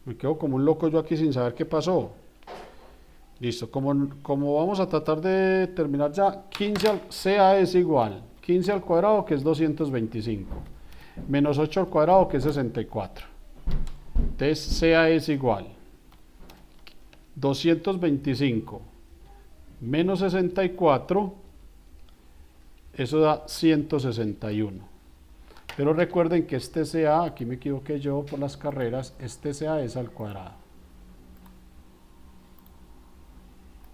Me quedo como un loco yo aquí sin saber qué pasó. Listo, como vamos a tratar de terminar ya, 15 al CA es igual, 15 al cuadrado que es 225, menos 8 al cuadrado que es 64. Entonces CA es igual, 225 menos 64, eso da 161. Pero recuerden que este CA, aquí me equivoqué yo por las carreras, este CA es al cuadrado.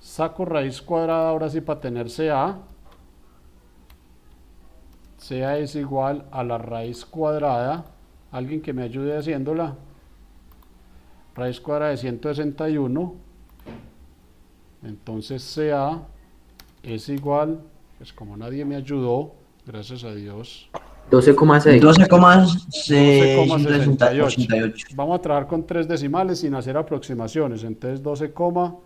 Saco raíz cuadrada ahora sí para tener CA. CA es igual a la raíz cuadrada. Alguien que me ayude haciéndola. Raíz cuadrada de 161. Entonces CA es igual, pues como nadie me ayudó, gracias a Dios, 12,6. 12,68. Vamos a trabajar con 3 decimales sin hacer aproximaciones. Entonces 12,688.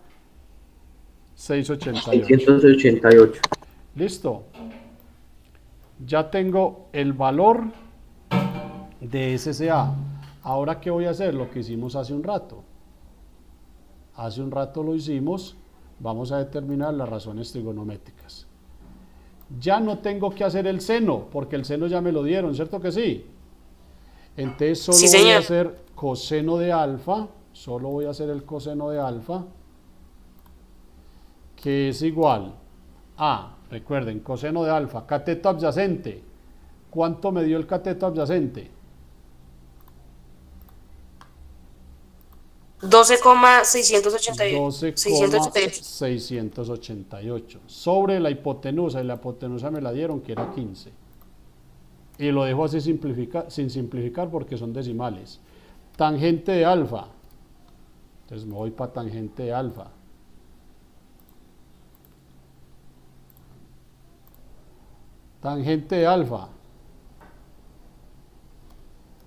688. Listo. Ya tengo el valor de SCA. Ahora, ¿qué voy a hacer? Lo que hicimos hace un rato. Hace un rato lo hicimos. Vamos a determinar las razones trigonométricas. Ya no tengo que hacer el seno, porque el seno ya me lo dieron, ¿cierto que sí? Entonces solo Sí, voy a señor. hacer coseno de alfa. Solo voy a hacer el coseno de alfa, que es igual a, recuerden, coseno de alfa, cateto adyacente. ¿Cuánto me dio el cateto adyacente? 12,688. 12,688 sobre la hipotenusa, y la hipotenusa me la dieron que era 15. Y lo dejo así sin simplificar porque son decimales. Tangente de alfa. Entonces me voy para tangente de alfa. Tangente de alfa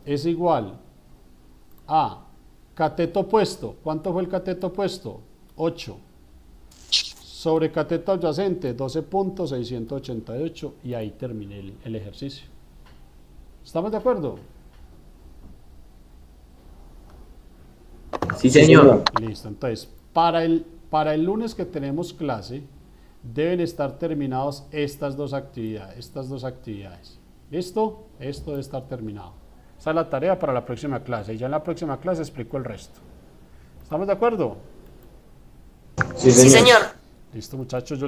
es igual a cateto opuesto. ¿Cuánto fue el cateto opuesto? 8. Sobre cateto adyacente, 12,688. Y ahí terminé el ejercicio. ¿Estamos de acuerdo? Sí, señor. Listo. Entonces, para el lunes que tenemos clase, deben estar terminados estas dos actividades. ¿Listo? Esto debe estar terminado. Esa es la tarea para la próxima clase. Y ya en la próxima clase explico el resto. ¿Estamos de acuerdo? Sí, Sí, señor. Listo, muchachos.